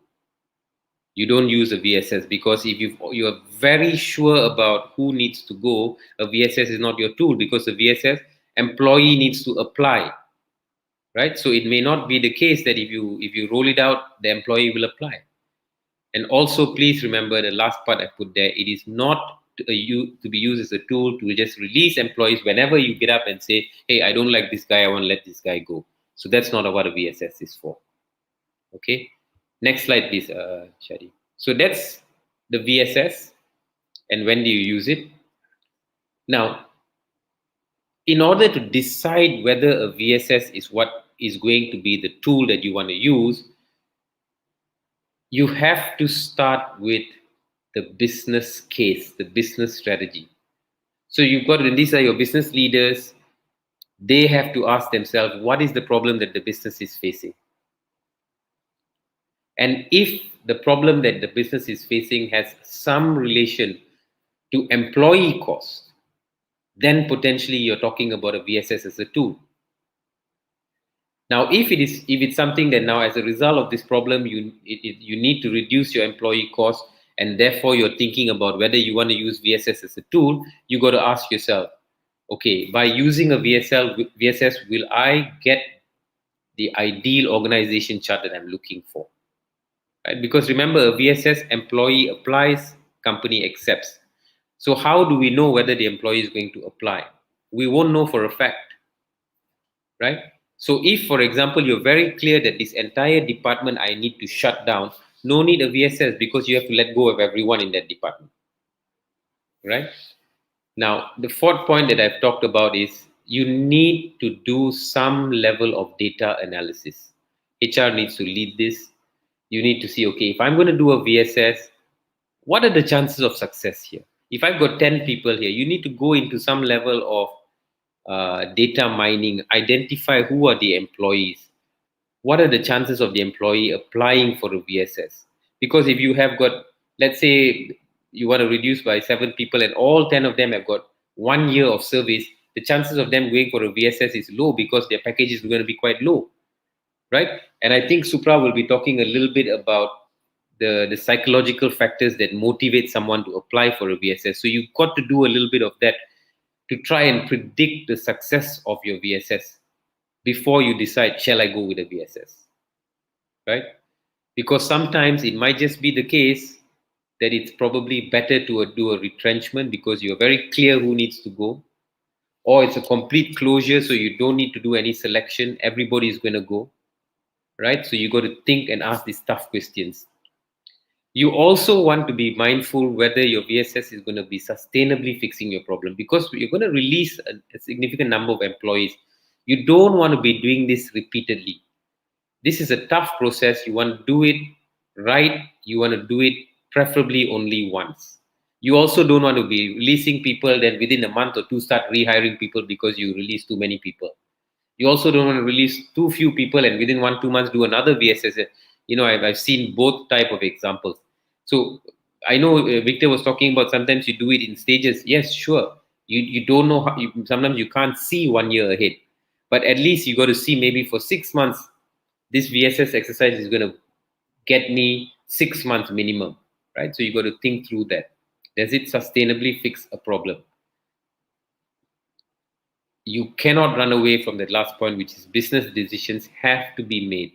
You don't use a VSS because if you're very sure about who needs to go, a VSS is not your tool because a VSS employee needs to apply, right? So it may not be the case that if you roll it out, the employee will apply. And also, please remember the last part I put there. It is not to be used as a tool to just release employees whenever you get up and say, hey, I don't like this guy, I want to let this guy go. So that's not what a VSS is for. Okay. Next slide, please, Shadi. So that's the VSS. And when do you use it? Now, in order to decide whether a VSS is what is going to be the tool that you want to use, you have to start with the business case, the business strategy. So you've got, and these are your business leaders, they have to ask themselves, what is the problem that the business is facing? And if the problem that the business is facing has some relation to employee cost, then potentially you're talking about a VSS as a tool. Now, if it's something that now as a result of this problem, you need to reduce your employee cost, and therefore you're thinking about whether you want to use VSS as a tool, you got to ask yourself, okay, by using a VSS, will I get the ideal organization chart that I'm looking for? Right? Because remember, a VSS, employee applies, company accepts. So how do we know whether the employee is going to apply? We won't know for a fact, right? So if, for example, you're very clear that this entire department I need to shut down, no need a VSS because you have to let go of everyone in that department, right? Now, the fourth point that I've talked about is you need to do some level of data analysis. HR needs to lead this. You need to see, okay, if I'm going to do a VSS, what are the chances of success here? If I've got 10 people here, you need to go into some level of data mining, identify who are the employees. What are the chances of the employee applying for a VSS? Because if you have got, let's say, you want to reduce by 7 people and all 10 of them have got 1 year of service, the chances of them going for a VSS is low because their package is going to be quite low, right? And I think Supra will be talking a little bit about the psychological factors that motivate someone to apply for a VSS. So you've got to do a little bit of that to try and predict the success of your VSS before you decide, shall I go with a VSS, right? Because sometimes it might just be the case that it's probably better to do a retrenchment because you're very clear who needs to go, or it's a complete closure, so you don't need to do any selection, everybody is going to go, right? So you got to think and ask these tough questions. You also want to be mindful whether your VSS is going to be sustainably fixing your problem because you're going to release a significant number of employees. You don't want to be doing this repeatedly. This is a tough process. You want to do it right you want to do it preferably only once. You also don't want to be releasing people, then within a month or two start rehiring people because you release too many people. You also don't want to release too few people and within 1-2 months do another VSS. I've seen both type of examples. So I know Victor was talking about sometimes you do it in stages. Yes, sure. You don't know how, sometimes you can't see 1 year ahead, but at least you got to see maybe for 6 months this VSS exercise is going to get me 6 months minimum, right? So you got to think through that. Does it sustainably fix a problem? You cannot run away from that last point, which is business decisions have to be made.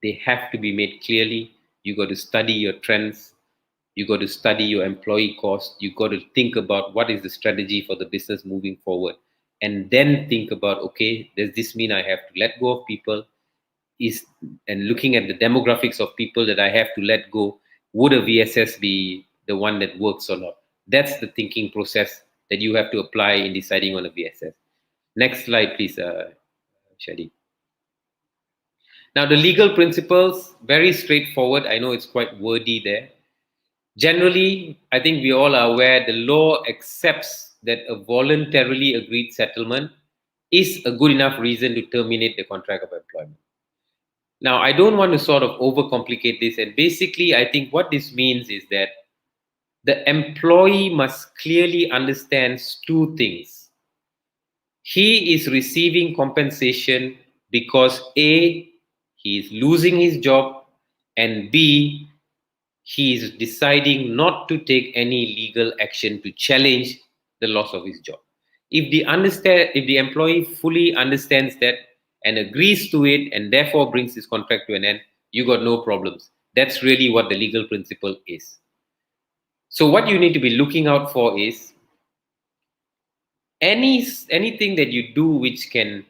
They have to be made clearly. You got to study your trends. You got to study your employee cost. You got to think about what is the strategy for the business moving forward. And then think about, okay, does this mean I have to let go of people? And looking at the demographics of people that I have to let go, would a VSS be the one that works or not? That's the thinking process that you have to apply in deciding on a VSS. Next slide, please, Shadi. Now, the legal principles, very straightforward. I know it's quite wordy there. Generally, I think we all are aware the law accepts that a voluntarily agreed settlement is a good enough reason to terminate the contract of employment. Now, I don't want to sort of overcomplicate this. And basically, I think what this means is that the employee must clearly understand two things. He is receiving compensation because A, he is losing his job, and B, he is deciding not to take any legal action to challenge the loss of his job. If the employee fully understands that and agrees to it and therefore brings his contract to an end, you got no problems. That's really what the legal principle is. So what you need to be looking out for is anything that you do which can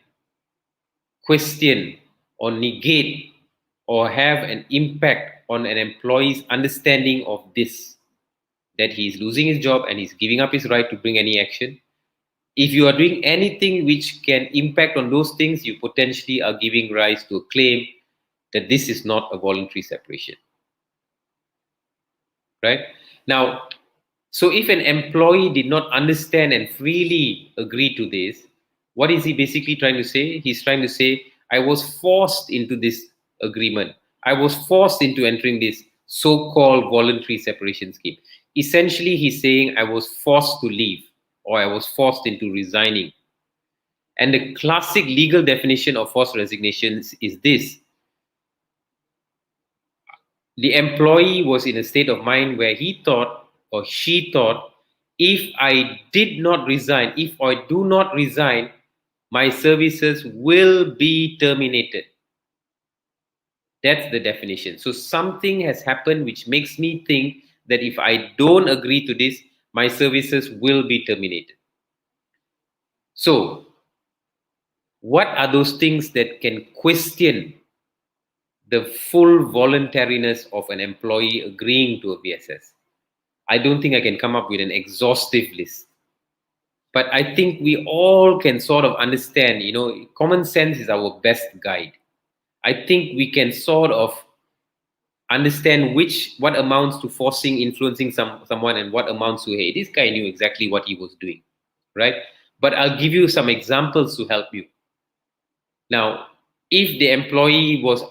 question or negate or have an impact on an employee's understanding of this, that he is losing his job and he's giving up his right to bring any action. If you are doing anything which can impact on those things, you potentially are giving rise to a claim that this is not a voluntary separation. Right? Now, so if an employee did not understand and freely agree to this, what is he basically trying to say? He's trying to say, I was forced into this agreement. I was forced into entering this so-called voluntary separation scheme. Essentially, he's saying, I was forced to leave or I was forced into resigning. And the classic legal definition of forced resignations is this. The employee was in a state of mind where he thought or she thought, if I did not resign, if I do not resign, my services will be terminated. That's the definition. So something has happened which makes me think that if I don't agree to this, my services will be terminated. So, what are those things that can question the full voluntariness of an employee agreeing to a VSS? I don't think I can come up with an exhaustive list. But I think we all can sort of understand, common sense is our best guide. I think we can sort of understand what amounts to forcing, influencing someone and what amounts to, hey, this guy knew exactly what he was doing, right? But I'll give you some examples to help you. Now, if the employee was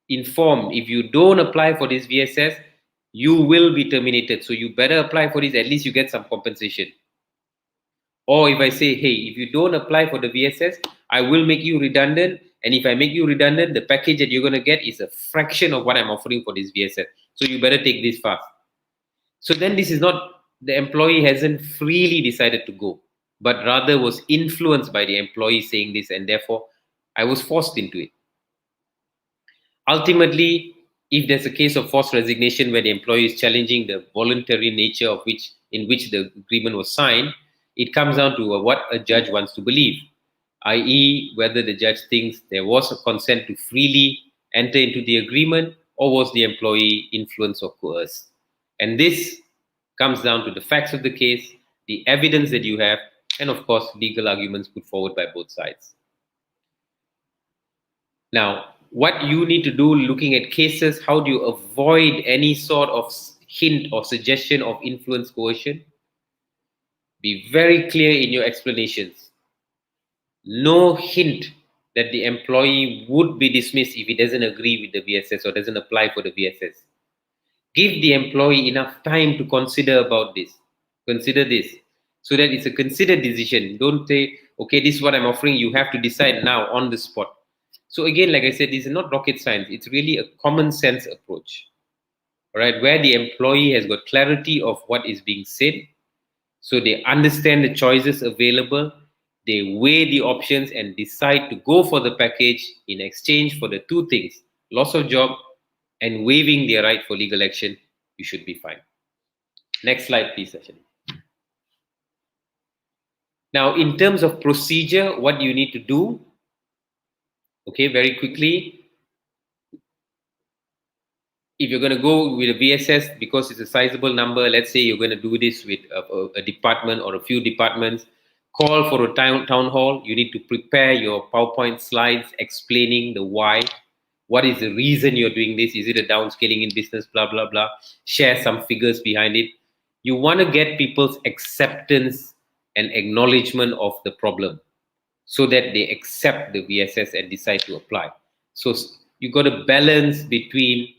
informed, if you don't apply for this VSS, you will be terminated. So you better apply for this, at least you get some compensation. Or if I say, hey, if you don't apply for the VSS, I will make you redundant. And if I make you redundant, the package that you're going to get is a fraction of what I'm offering for this VSS. So you better take this fast. So then this is not, the employee hasn't freely decided to go, but rather was influenced by the employee saying this, and therefore I was forced into it. Ultimately, if there's a case of forced resignation where the employee is challenging the voluntary nature of in which the agreement was signed, it comes down to what a judge wants to believe, i.e., whether the judge thinks there was a consent to freely enter into the agreement or was the employee influenced or coerced. And this comes down to the facts of the case, the evidence that you have, and of course, legal arguments put forward by both sides. Now, what you need to do looking at cases, how do you avoid any sort of hint or suggestion of influence coercion? Be very clear in your explanations. No hint that the employee would be dismissed if he doesn't agree with the VSS or doesn't apply for the VSS. Give the employee enough time to consider about this. Consider this. So that it's a considered decision. Don't say, okay, this is what I'm offering. You have to decide now on the spot. So again, like I said, this is not rocket science. It's really a common sense approach. All right, where the employee has got clarity of what is being said. So they understand the choices available. They weigh the options and decide to go for the package in exchange for the two things, loss of job and waiving their right for legal action. You should be fine. Next slide, please, Ashani. Now, in terms of procedure, what you need to do, okay, very quickly, if you're going to go with a VSS, because it's a sizable number, let's say you're going to do this with a department or a few departments, call for a town hall. You need to prepare your PowerPoint slides explaining the why. What is the reason you're doing this? Is it a downscaling in business, blah, blah, blah. Share some figures behind it. You want to get people's acceptance and acknowledgement of the problem so that they accept the VSS and decide to apply. So you got to balance between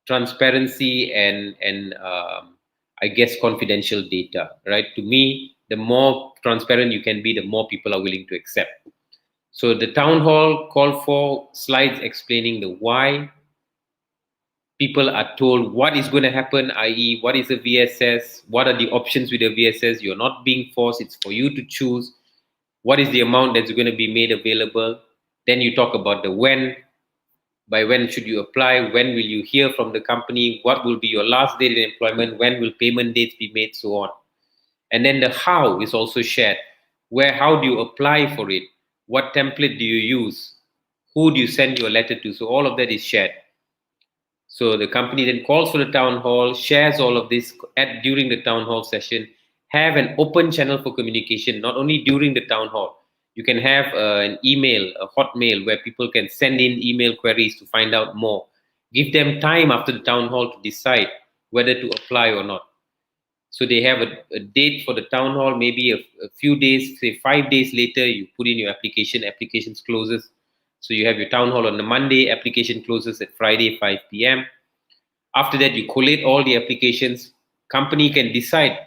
transparency and I guess confidential data, right? To me, the more transparent you can be, the more people are willing to accept. So the town hall call for slides explaining the why. People are told what is going to happen, i.e. what is a VSS, what are the options with a VSS. You're not being forced, it's for you to choose. What is the amount that's going to be made available? Then you talk about the when. By when should you apply? When will you hear from the company? What will be your last date in employment? When will payment dates be made? So on. And then the how is also shared. How do you apply for it? What template do you use? Who do you send your letter to? So all of that is shared. So the company then calls for the town hall, shares all of this during the town hall session, have an open channel for communication, not only during the town hall. You can have an email, a hotmail, where people can send in email queries to find out more. Give them time after the town hall to decide whether to apply or not. So they have a date for the town hall, maybe a few days, say 5 days later, you put in your applications closes. So you have your town hall on the Monday, application closes at Friday, 5 p.m. After that, you collate all the applications. Company can decide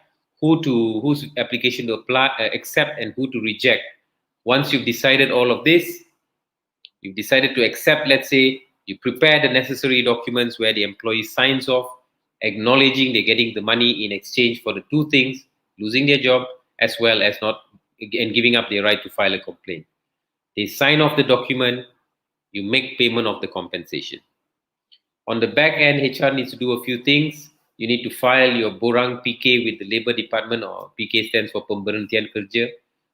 whose application to accept and who to reject. Once you've decided all of this, you've decided to accept, let's say, you prepare the necessary documents where the employee signs off, acknowledging they're getting the money in exchange for the two things, losing their job, as well as not, and giving up their right to file a complaint. They sign off the document, you make payment of the compensation. On the back end, HR needs to do a few things. You need to file your Borang PK with the Labour Department, or PK stands for Pemberhentian Kerja.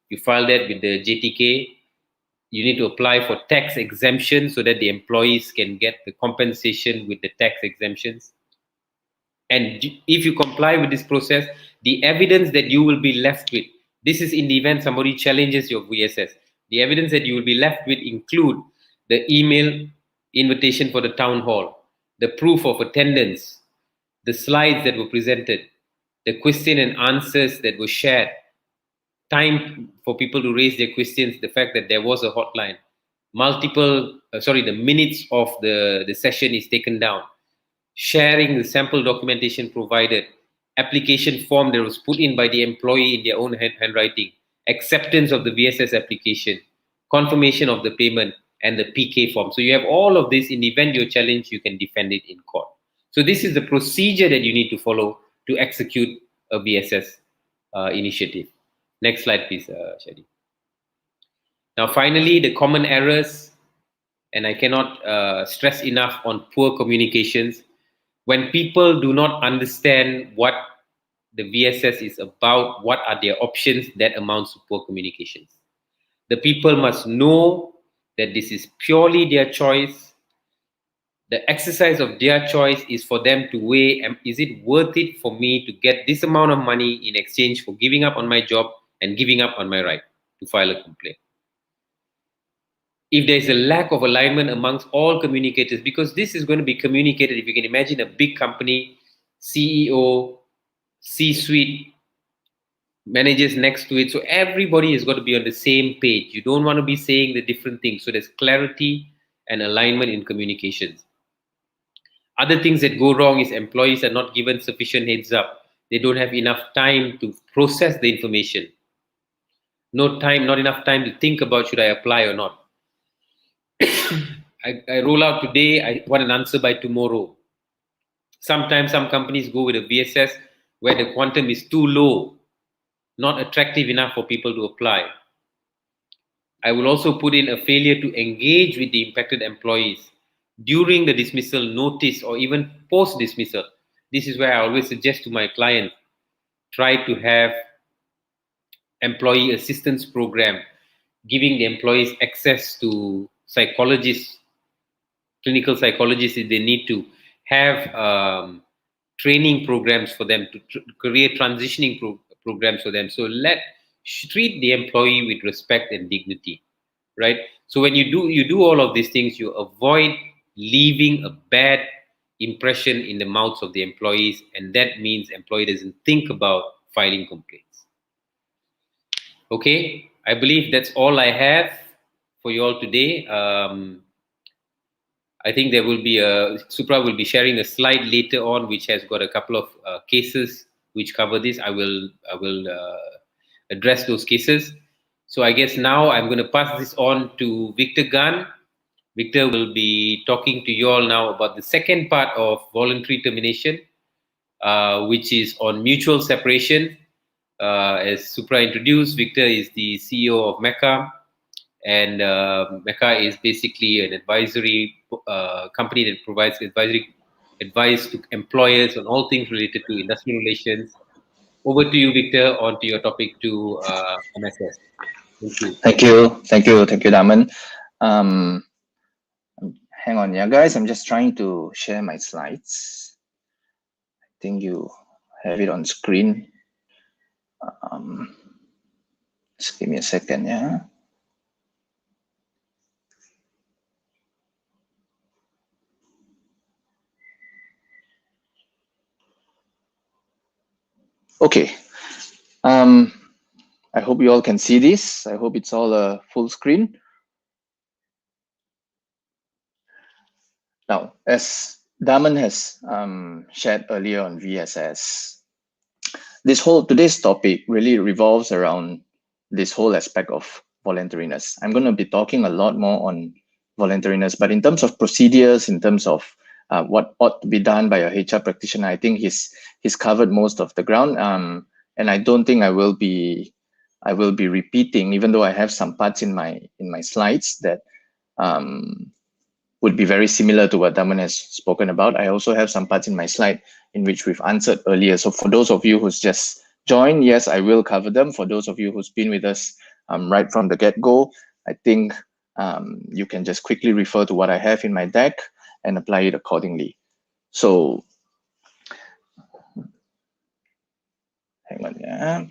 You file that with the JTK. You need to apply for tax exemption so that the employees can get the compensation with the tax exemptions. And if you comply with this process, the evidence that you will be left with, this is in the event somebody challenges your VSS, the evidence that you will be left with include the email invitation for the town hall, the proof of attendance, the slides that were presented, the question and answers that were shared, time for people to raise their questions, the fact that there was a hotline, the minutes of the session is taken down, sharing the sample documentation provided, application form that was put in by the employee in their own handwriting, acceptance of the VSS application, confirmation of the payment, and the PK form. So you have all of this. In the event you're challenged, you can defend it in court. So this is the procedure that you need to follow to execute a VSS initiative. Next slide, please, Shadi. Now, finally, the common errors, and I cannot stress enough on poor communications. When people do not understand what the VSS is about, what are their options, that amounts to poor communications. The people must know that this is purely their choice. The exercise of their choice is for them to weigh, is it worth it for me to get this amount of money in exchange for giving up on my job and giving up on my right to file a complaint? if there's a lack of alignment amongst all communicators, because this is going to be communicated, if you can imagine a big company, CEO, C-suite, managers next to it. So everybody has got to be on the same page. You don't want to be saying the different things. So there's clarity and alignment in communications. Other things that go wrong is employees are not given sufficient heads up. They don't have enough time to process the information. Not enough time to think about should I apply or not. I roll out today, I want an answer by tomorrow. Sometimes some companies go with a VSS where the quantum is too low, not attractive enough for people to apply. I will also put in a failure to engage with the impacted employees during the dismissal notice or even post dismissal. This is where I always suggest to my client, try to have employee assistance program, giving the employees access to psychologists, clinical psychologists if they need to, have training programs for them, to create transitioning programs for them. So treat the employee with respect and dignity, right? So when you do all of these things, you avoid leaving a bad impression in the mouths of the employees, and that means employee doesn't think about filing complaints. Okay, I believe that's all I have for you all today. I think there will be Supra will be sharing a slide later on, which has got a couple of cases which cover this. I will address those cases. So I guess now I'm going to pass this on to Victor Gan. Victor will be talking to you all now about the second part of voluntary termination, which is on mutual separation. As Supra introduced, Victor is the CEO of Mecca, and Mecca is basically an advisory company that provides advisory advice to employers on all things related to industrial relations. Over to you, Victor, on to your topic to MSS. Thank you. Thank you, Daman. Hang on, yeah, guys. I'm just trying to share my slides. I think you have it on screen. Just give me a second, yeah. Okay. I hope you all can see this. I hope it's all a full screen. Now, as Daman has shared earlier on VSS, today's topic really revolves around this whole aspect of voluntariness. I'm going to be talking a lot more on voluntariness, but in terms of procedures, in terms of what ought to be done by a HR practitioner, I think he's covered most of the ground, and I don't think I will be repeating, even though I have some parts in my slides that would be very similar to what Daman has spoken about. I also have some parts in my slide in which we've answered earlier. So for those of you who's just joined, yes, I will cover them. For those of you who's been with us right from the get-go, I think you can just quickly refer to what I have in my deck and apply it accordingly. So, hang on, yeah.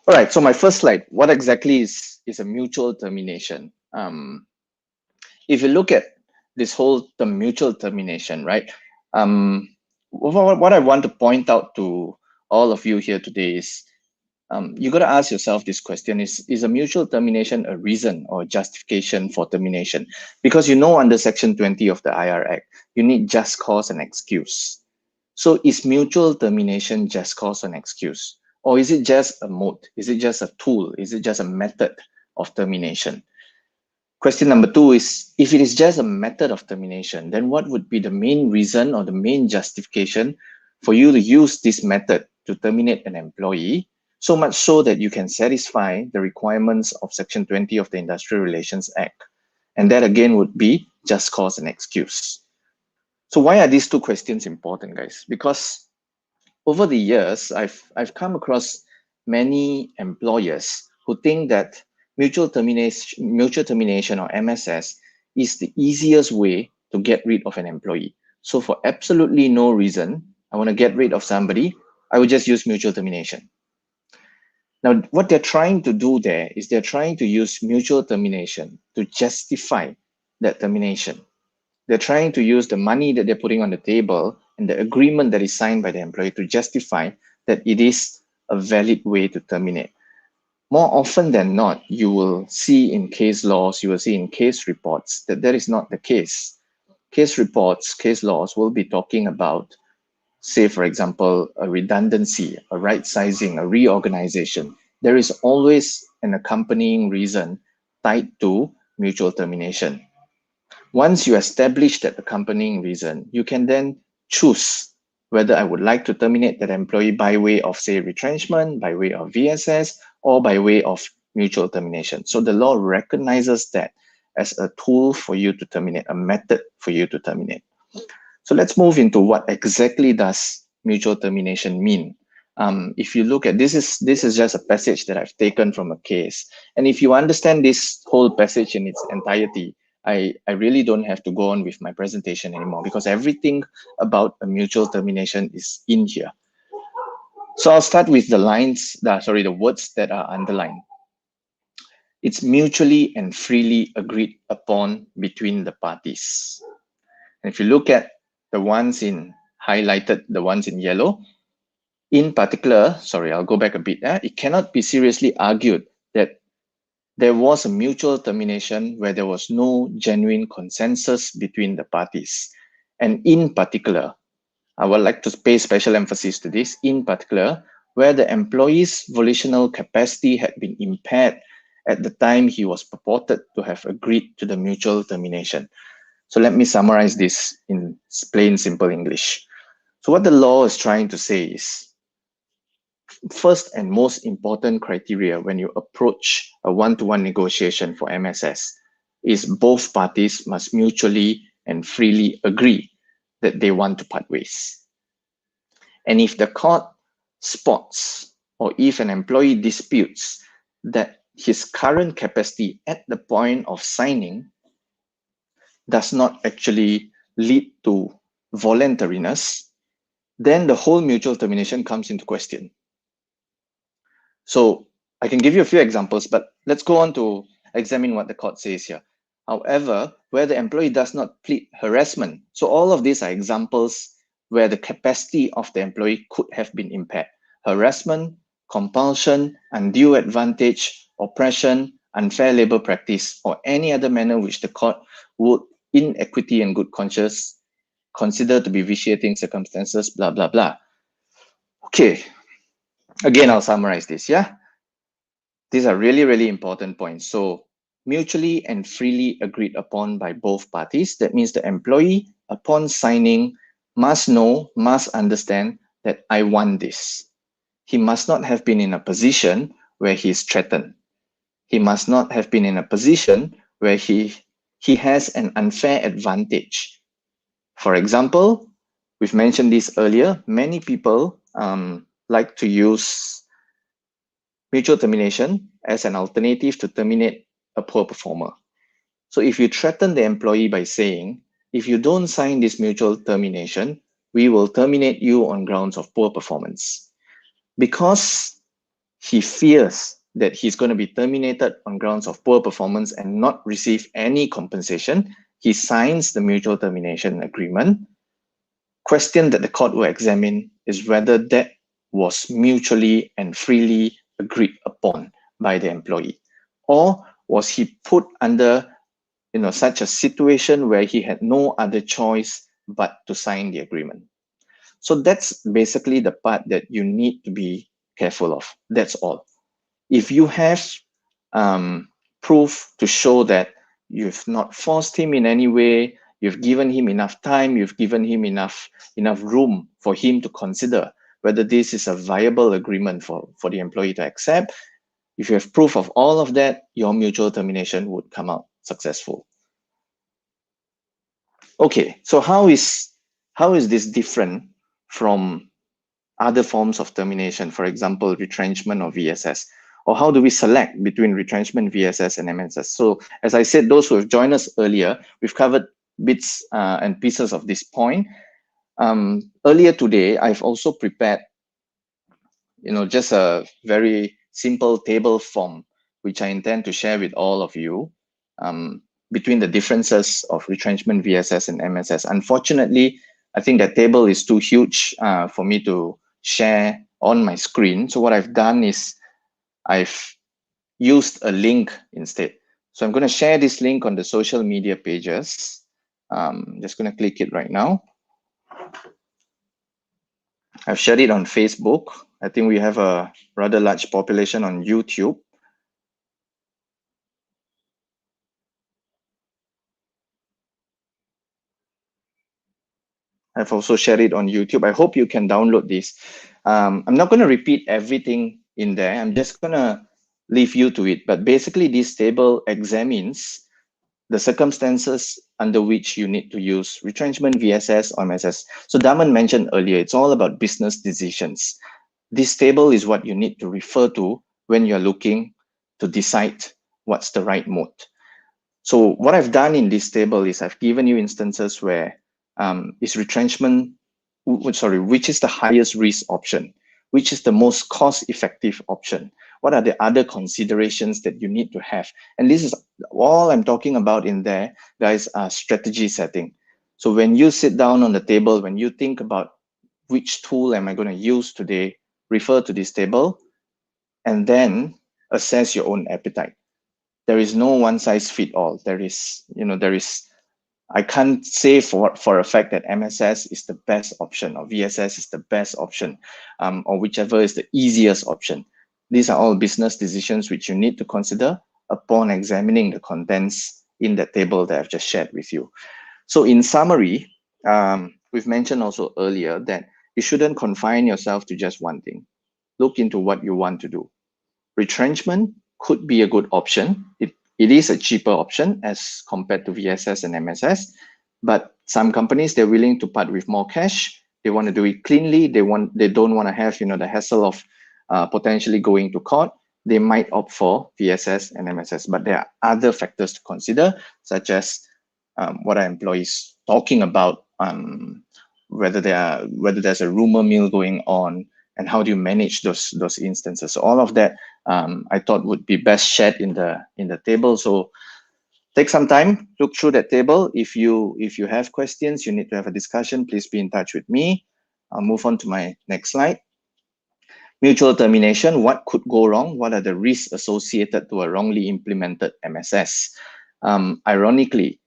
All right, so my first slide, what exactly is a mutual termination? If you look at this whole mutual termination, right? What I want to point out to all of you here today is you got to ask yourself this question: is a mutual termination a reason or a justification for termination? Because under Section 20 of the IR Act, you need just cause and excuse. So is mutual termination just cause and excuse? Or is it just a mode? Is it just a tool? Is it just a method of termination? Question number 2 is, if it is just a method of termination, then what would be the main reason or the main justification for you to use this method to terminate an employee, so much so that you can satisfy the requirements of Section 20 of the Industrial Relations Act? And that again would be just cause and excuse. So why are these two questions important, guys? Because over the years, I've come across many employers who think that mutual termination or MSS is the easiest way to get rid of an employee. So for absolutely no reason, I want to get rid of somebody, I would just use mutual termination. Now, what they're trying to do there is they're trying to use mutual termination to justify that termination. They're trying to use the money that they're putting on the table and the agreement that is signed by the employee to justify that it is a valid way to terminate. More often than not, you will see in case laws, you will see in case reports that is not the case. Case reports, case laws will be talking about, say, for example, a redundancy, a right sizing, a reorganization. There is always an accompanying reason tied to mutual termination. Once you establish that accompanying reason, you can then choose whether I would like to terminate that employee by way of, say, retrenchment, by way of VSS, or by way of mutual termination. So the law recognizes that as a tool for you to terminate, a method for you to terminate. So let's move into what exactly does mutual termination mean. If you look at this is just a passage that I've taken from a case. And if you understand this whole passage in its entirety, I really don't have to go on with my presentation anymore because everything about a mutual termination is in here. So I'll start with the words that are underlined. It's mutually and freely agreed upon between the parties. And if you look at the ones in highlighted, the ones in yellow, in particular, I'll go back a bit. It cannot be seriously argued that there was a mutual termination where there was no genuine consensus between the parties. And in particular, I would like to pay special emphasis to this, in particular, where the employee's volitional capacity had been impaired at the time he was purported to have agreed to the mutual termination. So let me summarize this in plain, simple English. So what the law is trying to say is, first and most important criteria when you approach a one-to-one negotiation for MSS is both parties must mutually and freely agree that they want to part ways. And if the court spots or if an employee disputes that his current capacity at the point of signing does not actually lead to voluntariness, then the whole mutual termination comes into question. So I can give you a few examples, but let's go on to examine what the court says here. However, where the employee does not plead harassment, so all of these are examples where the capacity of the employee could have been impaired. Harassment, compulsion, undue advantage, oppression, unfair labor practice, or any other manner which the court would, in equity and good conscience, consider to be vitiating circumstances, blah, blah, blah. Okay, again, I'll summarize this, yeah? These are really, really important points. So mutually and freely agreed upon by both parties. That means the employee, upon signing, must know, must understand that I want this. He must not have been in a position where he is threatened. He must not have been in a position where he has an unfair advantage. For example, we've mentioned this earlier, many people like to use mutual termination as an alternative to terminate a poor performer. So if you threaten the employee by saying, if you don't sign this mutual termination, we will terminate you on grounds of poor performance. Because he fears that he's going to be terminated on grounds of poor performance and not receive any compensation, he signs the mutual termination agreement. Question that the court will examine is whether that was mutually and freely agreed upon by the employee, or was he put under such a situation where he had no other choice but to sign the agreement. So that's basically the part that you need to be careful of. That's all. If you have proof to show that you've not forced him in any way, you've given him enough time, you've given him enough room for him to consider whether this is a viable agreement for the employee to accept. If you have proof of all of that, your mutual termination would come out successful. Okay, so how is this different from other forms of termination, for example, retrenchment or VSS? Or how do we select between retrenchment, VSS, and MSS? So as I said, those who have joined us earlier, we've covered bits and pieces of this point. Earlier today, I've also prepared just a very simple table form, which I intend to share with all of you, between the differences of retrenchment, VSS, and MSS. Unfortunately, I think that table is too huge for me to share on my screen. So what I've done is I've used a link instead. So I'm going to share this link on the social media pages. Just going to click it right now. I've shared it on Facebook. I think we have a rather large population on YouTube. I've also shared it on YouTube. I hope you can download this. I'm not going to repeat everything in there. I'm just going to leave you to it. But basically, this table examines the circumstances under which you need to use retrenchment, VSS, or MSS. So Daman mentioned earlier, it's all about business decisions. This table is what you need to refer to when you're looking to decide what's the right mode. So what I've done in this table is I've given you instances where is retrenchment, which is the highest risk option, which is the most cost-effective option. What are the other considerations that you need to have? And this is all I'm talking about in there, guys, strategy setting. So when you sit down on the table, when you think about which tool am I going to use today, refer to this table, and then assess your own appetite. There is no one size fit all. I can't say for a fact that MSS is the best option or VSS is the best option, or whichever is the easiest option. These are all business decisions which you need to consider upon examining the contents in the table that I've just shared with you. So in summary, we've mentioned also earlier that you shouldn't confine yourself to just one thing. Look into what you want to do. Retrenchment could be a good option. It is a cheaper option as compared to VSS and MSS, but some companies, they're willing to part with more cash. They want to do it cleanly. They don't want to have the hassle of potentially going to court. They might opt for VSS and MSS, but there are other factors to consider, such as what are employees talking about, whether there's a rumor mill going on, and how do you manage those instances. So all of that I thought would be best shared in the table. So take some time, look through that table. If you have questions, you need to have a discussion, please be in touch with me. I'll move on to my next slide. Mutual termination, what could go wrong? What are the risks associated to a wrongly implemented MSS? Ironically,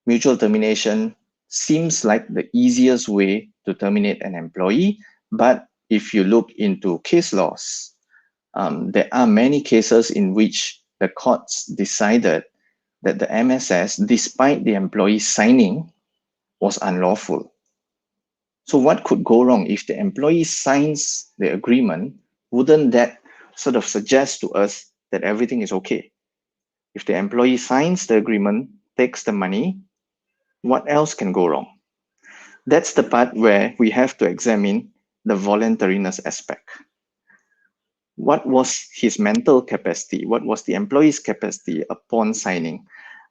mutual termination seems like the easiest way to terminate an employee, but if you look into case laws, there are many cases in which the courts decided that the MSS, despite the employee signing, was unlawful. So what could go wrong? If the employee signs the agreement, wouldn't that sort of suggest to us that everything is okay? If the employee signs the agreement, takes the money, what else can go wrong? That's the part where we have to examine the voluntariness aspect. What was his mental capacity? What was the employee's capacity upon signing?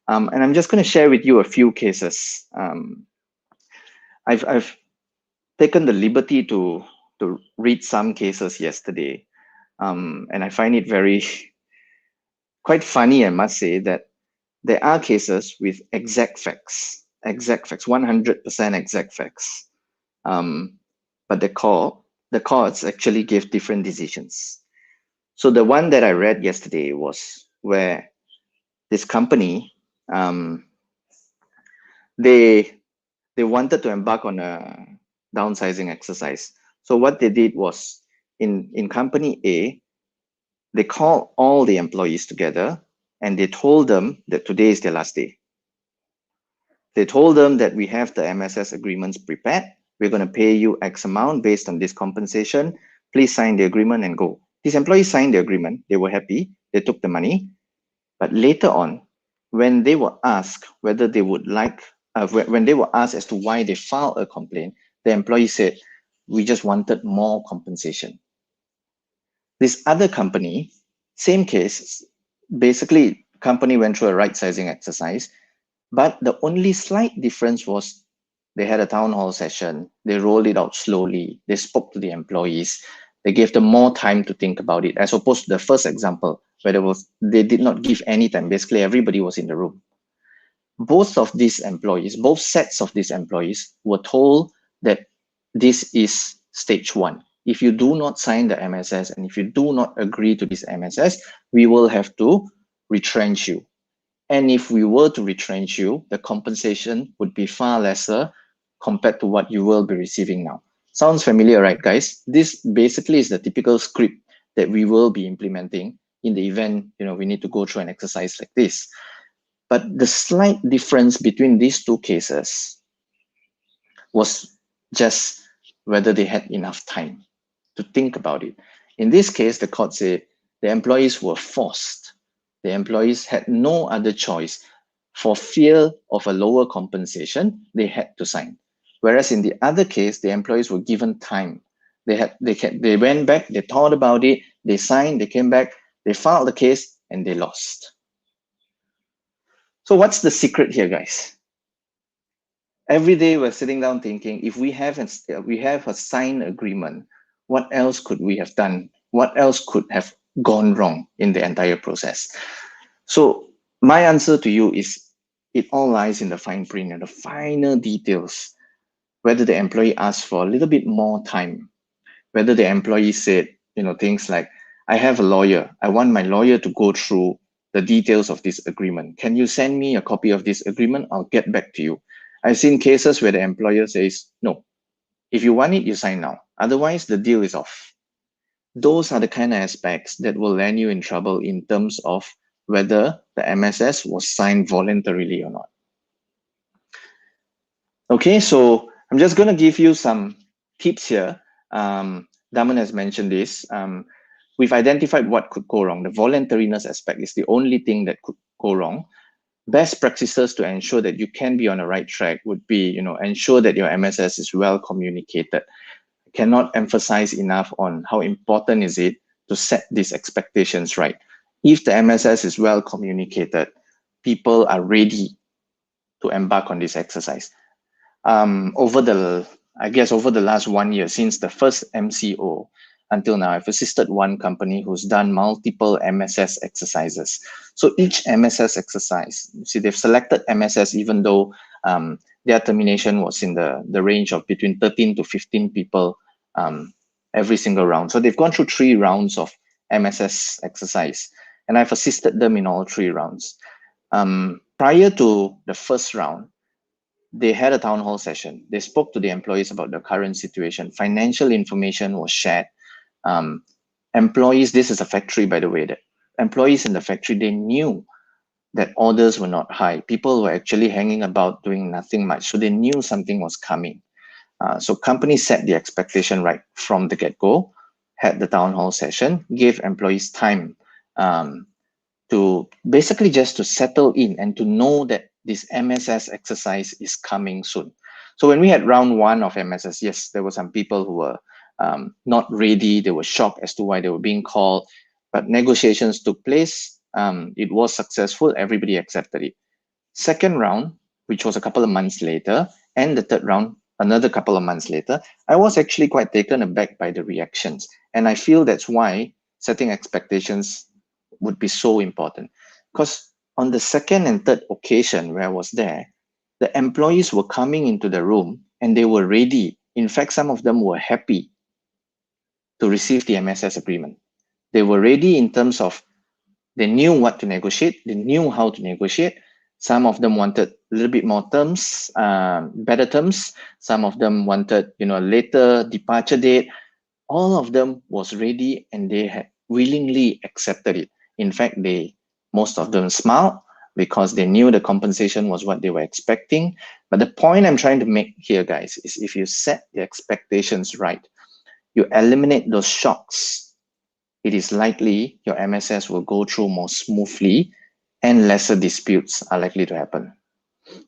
And I'm just going to share with you a few cases. I've taken the liberty to read some cases yesterday, and I find it quite funny, I must say, that there are cases with exact facts, 100% exact facts, but the courts actually gave different decisions. So the one that I read yesterday was where this company, they wanted to embark on a downsizing exercise. So what they did was, in company A, they called all the employees together and they told them that today is their last day. They told them that we have the MSS agreements prepared. We're going to pay you X amount based on this compensation. Please sign the agreement and go. These employees signed the agreement. They were happy. They took the money. But later on, when they were asked whether they would like, when they were asked as to why they filed a complaint, the employee said, we just wanted more compensation. This other company, same case, basically company went through a right sizing exercise, but the only slight difference was they had a town hall session. They rolled it out slowly. They spoke to the employees. They gave them more time to think about it, as opposed to the first example, where they did not give any time. Basically, everybody was in the room. Both of these employees, both sets of these employees were told that this is stage one. If you do not sign the MSS and if you do not agree to this MSS, we will have to retrench you. And if we were to retrench you, the compensation would be far lesser compared to what you will be receiving now. Sounds familiar, right, guys? This basically is the typical script that we will be implementing in the event, we need to go through an exercise like this. But the slight difference between these two cases was just whether they had enough time to think about it. In this case, the court said the employees were forced. The employees had no other choice. For fear of a lower compensation, they had to sign. Whereas in the other case, the employees were given time. They went back, they thought about it, they signed, they came back, they filed the case, and they lost. So what's the secret here, guys? Every day we're sitting down thinking, if we have a signed agreement, what else could we have done? What else could have gone wrong in the entire process? So my answer to you is, it all lies in the fine print and the finer details. Whether the employee asked for a little bit more time, whether the employee said, things like, I have a lawyer. I want my lawyer to go through the details of this agreement. Can you send me a copy of this agreement? I'll get back to you. I've seen cases where the employer says, no, if you want it, you sign now. Otherwise, the deal is off. Those are the kind of aspects that will land you in trouble in terms of whether the MSS was signed voluntarily or not. Okay, so I'm just going to give you some tips here. Daman has mentioned this. We've identified what could go wrong. The voluntariness aspect is the only thing that could go wrong. Best practices to ensure that you can be on the right track would be, ensure that your MSS is well communicated. I cannot emphasize enough on how important is it to set these expectations right. If the MSS is well communicated, people are ready to embark on this exercise. Over the last 1 year, since the first MCO until now, I've assisted one company who's done multiple MSS exercises. So each MSS exercise, see, they've selected MSS even though their termination was in the range of between 13 to 15 people every single round. So they've gone through 3 rounds of MSS exercise, and I've assisted them in all 3 rounds. Prior to the first round, they had a town hall session. They spoke to the employees about the current situation. Financial information was shared. Employees, this is a factory, by the way, that employees in the factory, they knew that orders were not high. People were actually hanging about doing nothing much. So they knew something was coming. So companies set the expectation right from the get-go, had the town hall session, gave employees time to basically just to settle in and to know that this MSS exercise is coming soon. So when we had round 1 of MSS, yes, there were some people who were not ready. They were shocked as to why they were being called, but negotiations took place. It was successful. Everybody accepted it. Second round, which was a couple of months later, and the third round, another couple of months later, I was actually quite taken aback by the reactions. And I feel that's why setting expectations would be so important. Because on the second and third occasion where I was there, the employees were coming into the room and they were ready. In fact, some of them were happy to receive the MSS agreement. They were ready in terms of they knew what to negotiate, they knew how to negotiate. Some of them wanted a little bit more terms, better terms. Some of them wanted, a later departure date. All of them was ready and they had willingly accepted it. In fact, most of them smiled because they knew the compensation was what they were expecting. But the point I'm trying to make here, guys, is if you set the expectations right, you eliminate those shocks, it is likely your MSS will go through more smoothly and lesser disputes are likely to happen.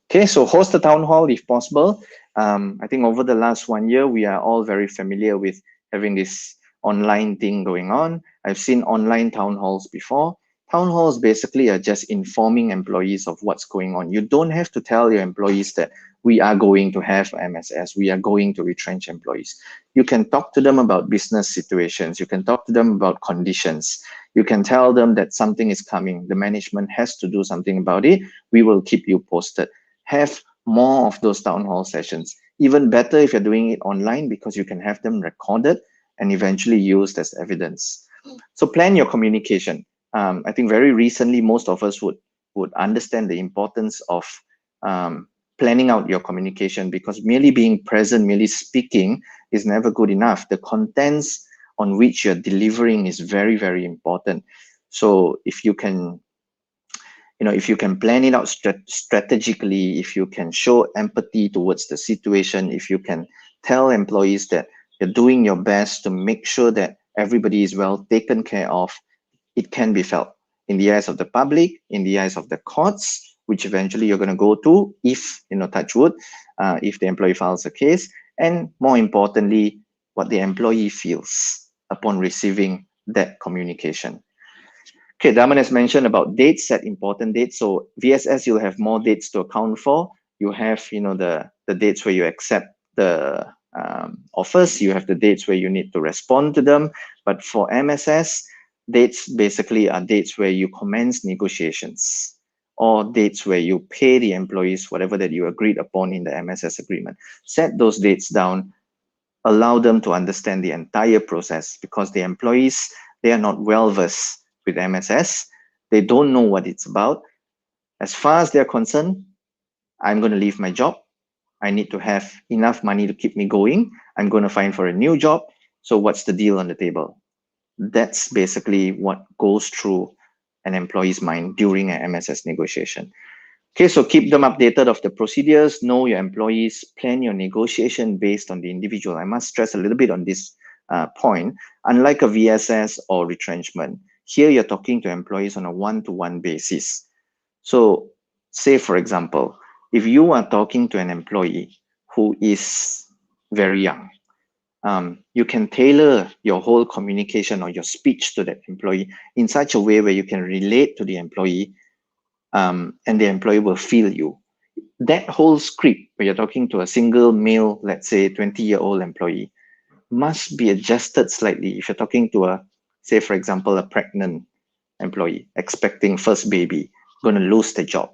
Okay, so host a town hall if possible. I think over the last 1 year, we are all very familiar with having this online thing going on. I've seen online town halls before. Town halls basically are just informing employees of what's going on. You don't have to tell your employees that, we are going to have MSS, we are going to retrench employees. You can talk to them about business situations. You can talk to them about conditions. You can tell them that something is coming. The management has to do something about it. We will keep you posted. Have more of those town hall sessions. Even better if you're doing it online, because you can have them recorded and eventually used as evidence. So plan your communication. I think very recently, most of us would understand the importance of planning out your communication, because merely being present, merely speaking is never good enough. The contents on which you're delivering is very, very important. So if you can, if you can plan it out strategically, if you can show empathy towards the situation, if you can tell employees that you're doing your best to make sure that everybody is well taken care of, it can be felt in the eyes of the public, in the eyes of the courts, which eventually you're going to go to if, touch wood, if the employee files a case, and more importantly, what the employee feels upon receiving that communication. Okay, Daman has mentioned about dates, set important dates. So VSS, you'll have more dates to account for. You have, the dates where you accept the offers. You have the dates where you need to respond to them. But for MSS, dates basically are dates where you commence negotiations, or dates where you pay the employees whatever that you agreed upon in the MSS agreement. Set those dates down, allow them to understand the entire process, because the employees, they are not well versed with MSS. They don't know what it's about. As far as they're concerned, I'm going to leave my job. I need to have enough money to keep me going. I'm going to find for a new job. So what's the deal on the table? That's basically what goes through an employee's mind during an MSS negotiation. Okay, so keep them updated of the procedures, know your employees, plan your negotiation based on the individual. I must stress a little bit on this point. Unlike a VSS or retrenchment, here you're talking to employees on a one-to-one basis. So say, for example, if you are talking to an employee who is very young, you can tailor your whole communication or your speech to that employee in such a way where you can relate to the employee, and the employee will feel you. That whole script, where you're talking to a single male, let's say 20-year-old employee, must be adjusted slightly if you're talking to a, say, for example, a pregnant employee expecting first baby, going to lose the job.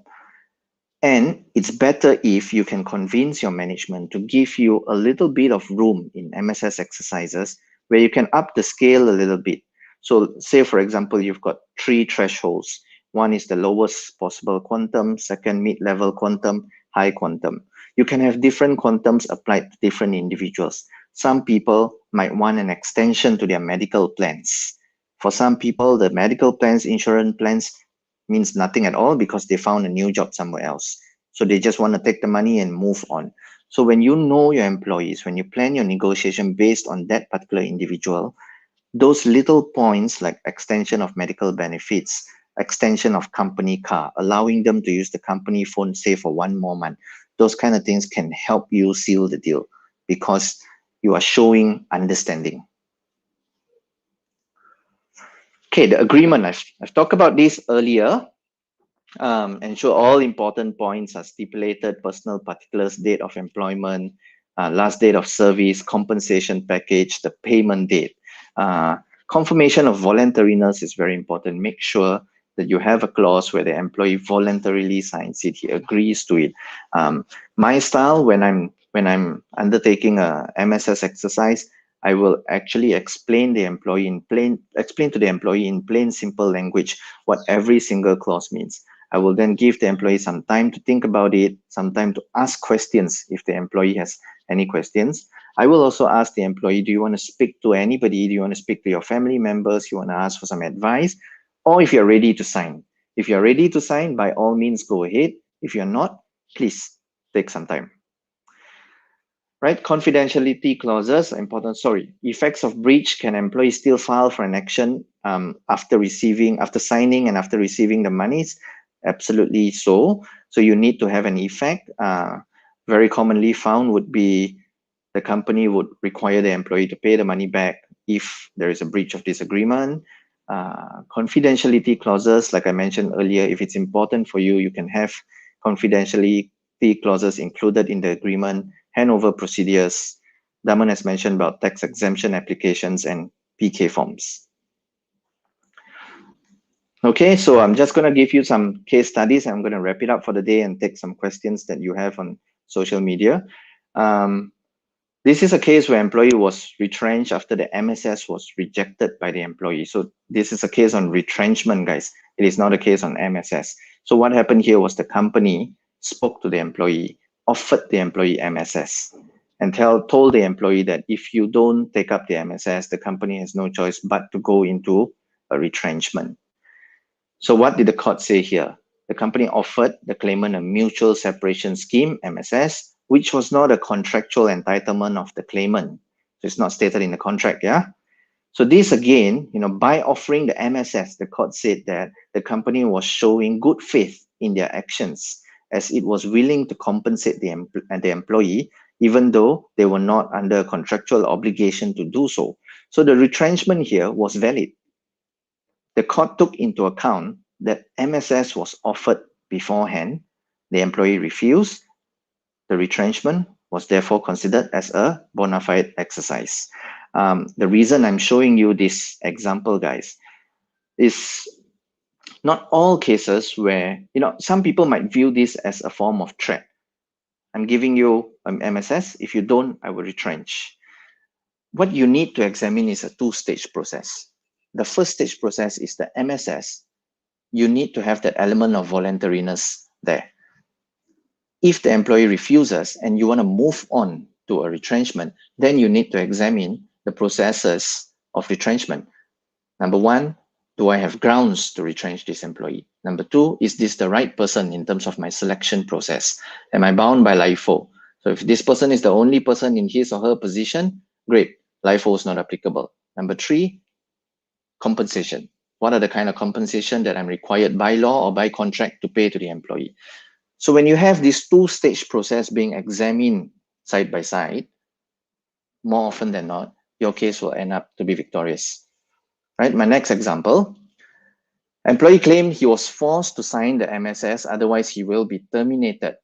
And it's better if you can convince your management to give you a little bit of room in MSS exercises where you can up the scale a little bit. So say, for example, you've got 3 thresholds. One is the lowest possible quantum, second mid-level quantum, high quantum. You can have different quantums applied to different individuals. Some people might want an extension to their medical plans. For some people, the medical plans, insurance plans means nothing at all because they found a new job somewhere else. So they just want to take the money and move on. So when you know your employees, when you plan your negotiation based on that particular individual, those little points like extension of medical benefits, extension of company car, allowing them to use the company phone, say, for 1 more month, those kind of things can help you seal the deal because you are showing understanding. Okay, the agreement, I've talked about this earlier. Ensure all important points are stipulated: personal particulars, date of employment, last date of service, compensation package, the payment date. Confirmation of voluntariness is very important. Make sure that you have a clause where the employee voluntarily signs it, he agrees to it. My style, when I'm undertaking a MSS exercise, I will actually explain to the employee in plain, simple language what every single clause means. I will then give the employee some time to think about it, some time to ask questions if the employee has any questions. I will also ask the employee, do you want to speak to anybody? Do you want to speak to your family members? You want to ask for some advice? Or if you're ready to sign. If you're ready to sign, by all means, go ahead. If you're not, please take some time. Right, confidentiality clauses, important. Sorry, effects of breach. Can employees still file for an action after signing and after receiving the monies? Absolutely so. So you need to have an effect. Very commonly found would be the company would require the employee to pay the money back if there is a breach of this agreement. Confidentiality clauses, like I mentioned earlier, if it's important for you, you can have confidentiality confidentiality clauses included in the agreement, handover procedures. Daman has mentioned about tax exemption applications and PK forms. Okay, so I'm just going to give you some case studies. I'm going to wrap it up for the day and take some questions that you have on social media. This is a case where employee was retrenched after the MSS was rejected by the employee. So this is a case on retrenchment, guys. It is not a case on MSS. So what happened here was the company spoke to the employee, offered the employee MSS, and told the employee that if you don't take up the MSS, the company has no choice but to go into a retrenchment. So what did the court say here? The company offered the claimant a mutual separation scheme, MSS, which was not a contractual entitlement of the claimant. So it's not stated in the contract, yeah? So this again, by offering the MSS, the court said that the company was showing good faith in their actions as it was willing to compensate the employee, even though they were not under contractual obligation to do so. So the retrenchment here was valid. The court took into account that MSS was offered beforehand, the employee refused, the retrenchment was therefore considered as a bona fide exercise. The reason I'm showing you this example, guys, is not all cases where, some people might view this as a form of threat. I'm giving you an MSS. If you don't, I will retrench. What you need to examine is a two-stage process. The first stage process is the MSS. You need to have that element of voluntariness there. If the employee refuses and you want to move on to a retrenchment, then you need to examine the processes of retrenchment. Number one, do I have grounds to retrench this employee? Number two, is this the right person in terms of my selection process? Am I bound by LIFO? So if this person is the only person in his or her position, great, LIFO is not applicable. Number three, compensation. What are the kind of compensation that I'm required by law or by contract to pay to the employee? So when you have this two-stage process being examined side by side, more often than not, your case will end up to be victorious. Right? My next example, employee claimed he was forced to sign the MSS, otherwise he will be terminated.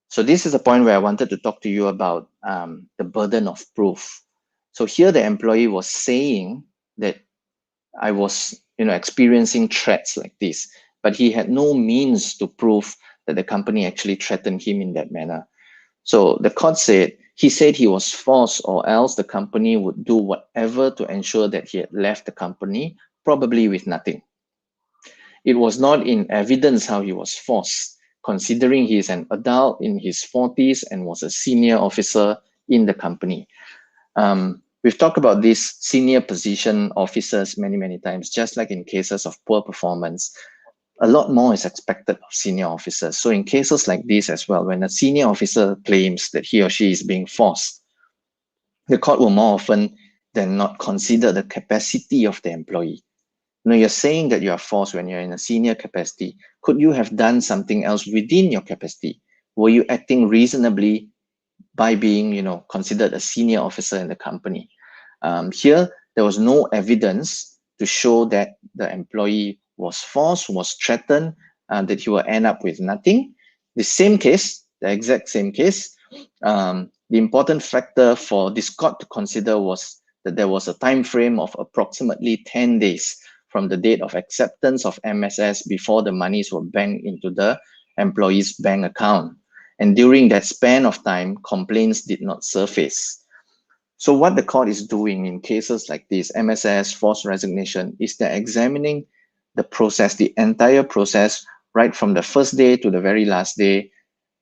So this is a point where I wanted to talk to you about the burden of proof. So here the employee was saying that I was experiencing threats like this, but he had no means to prove that the company actually threatened him in that manner. So the court said, he said he was forced, or else the company would do whatever to ensure that he had left the company, probably with nothing. It was not in evidence how he was forced, considering he is an adult in his 40s and was a senior officer in the company. We've talked about these senior position officers many times, just like in cases of poor performance. A lot more is expected of senior officers. So in cases like this as well, when a senior officer claims that he or she is being forced, the court will more often than not consider the capacity of the employee. You're saying that you are forced when you're in a senior capacity. Could you have done something else within your capacity? Were you acting reasonably by being, considered a senior officer in the company? Here, there was no evidence to show that the employee was forced, was threatened, that he will end up with nothing. The same case, the exact same case, the important factor for this court to consider was that there was a time frame of approximately 10 days from the date of acceptance of MSS before the monies were banked into the employee's bank account. And during that span of time, complaints did not surface. So what the court is doing in cases like this, MSS, forced resignation, is they're examining the process, the entire process, right from the first day to the very last day.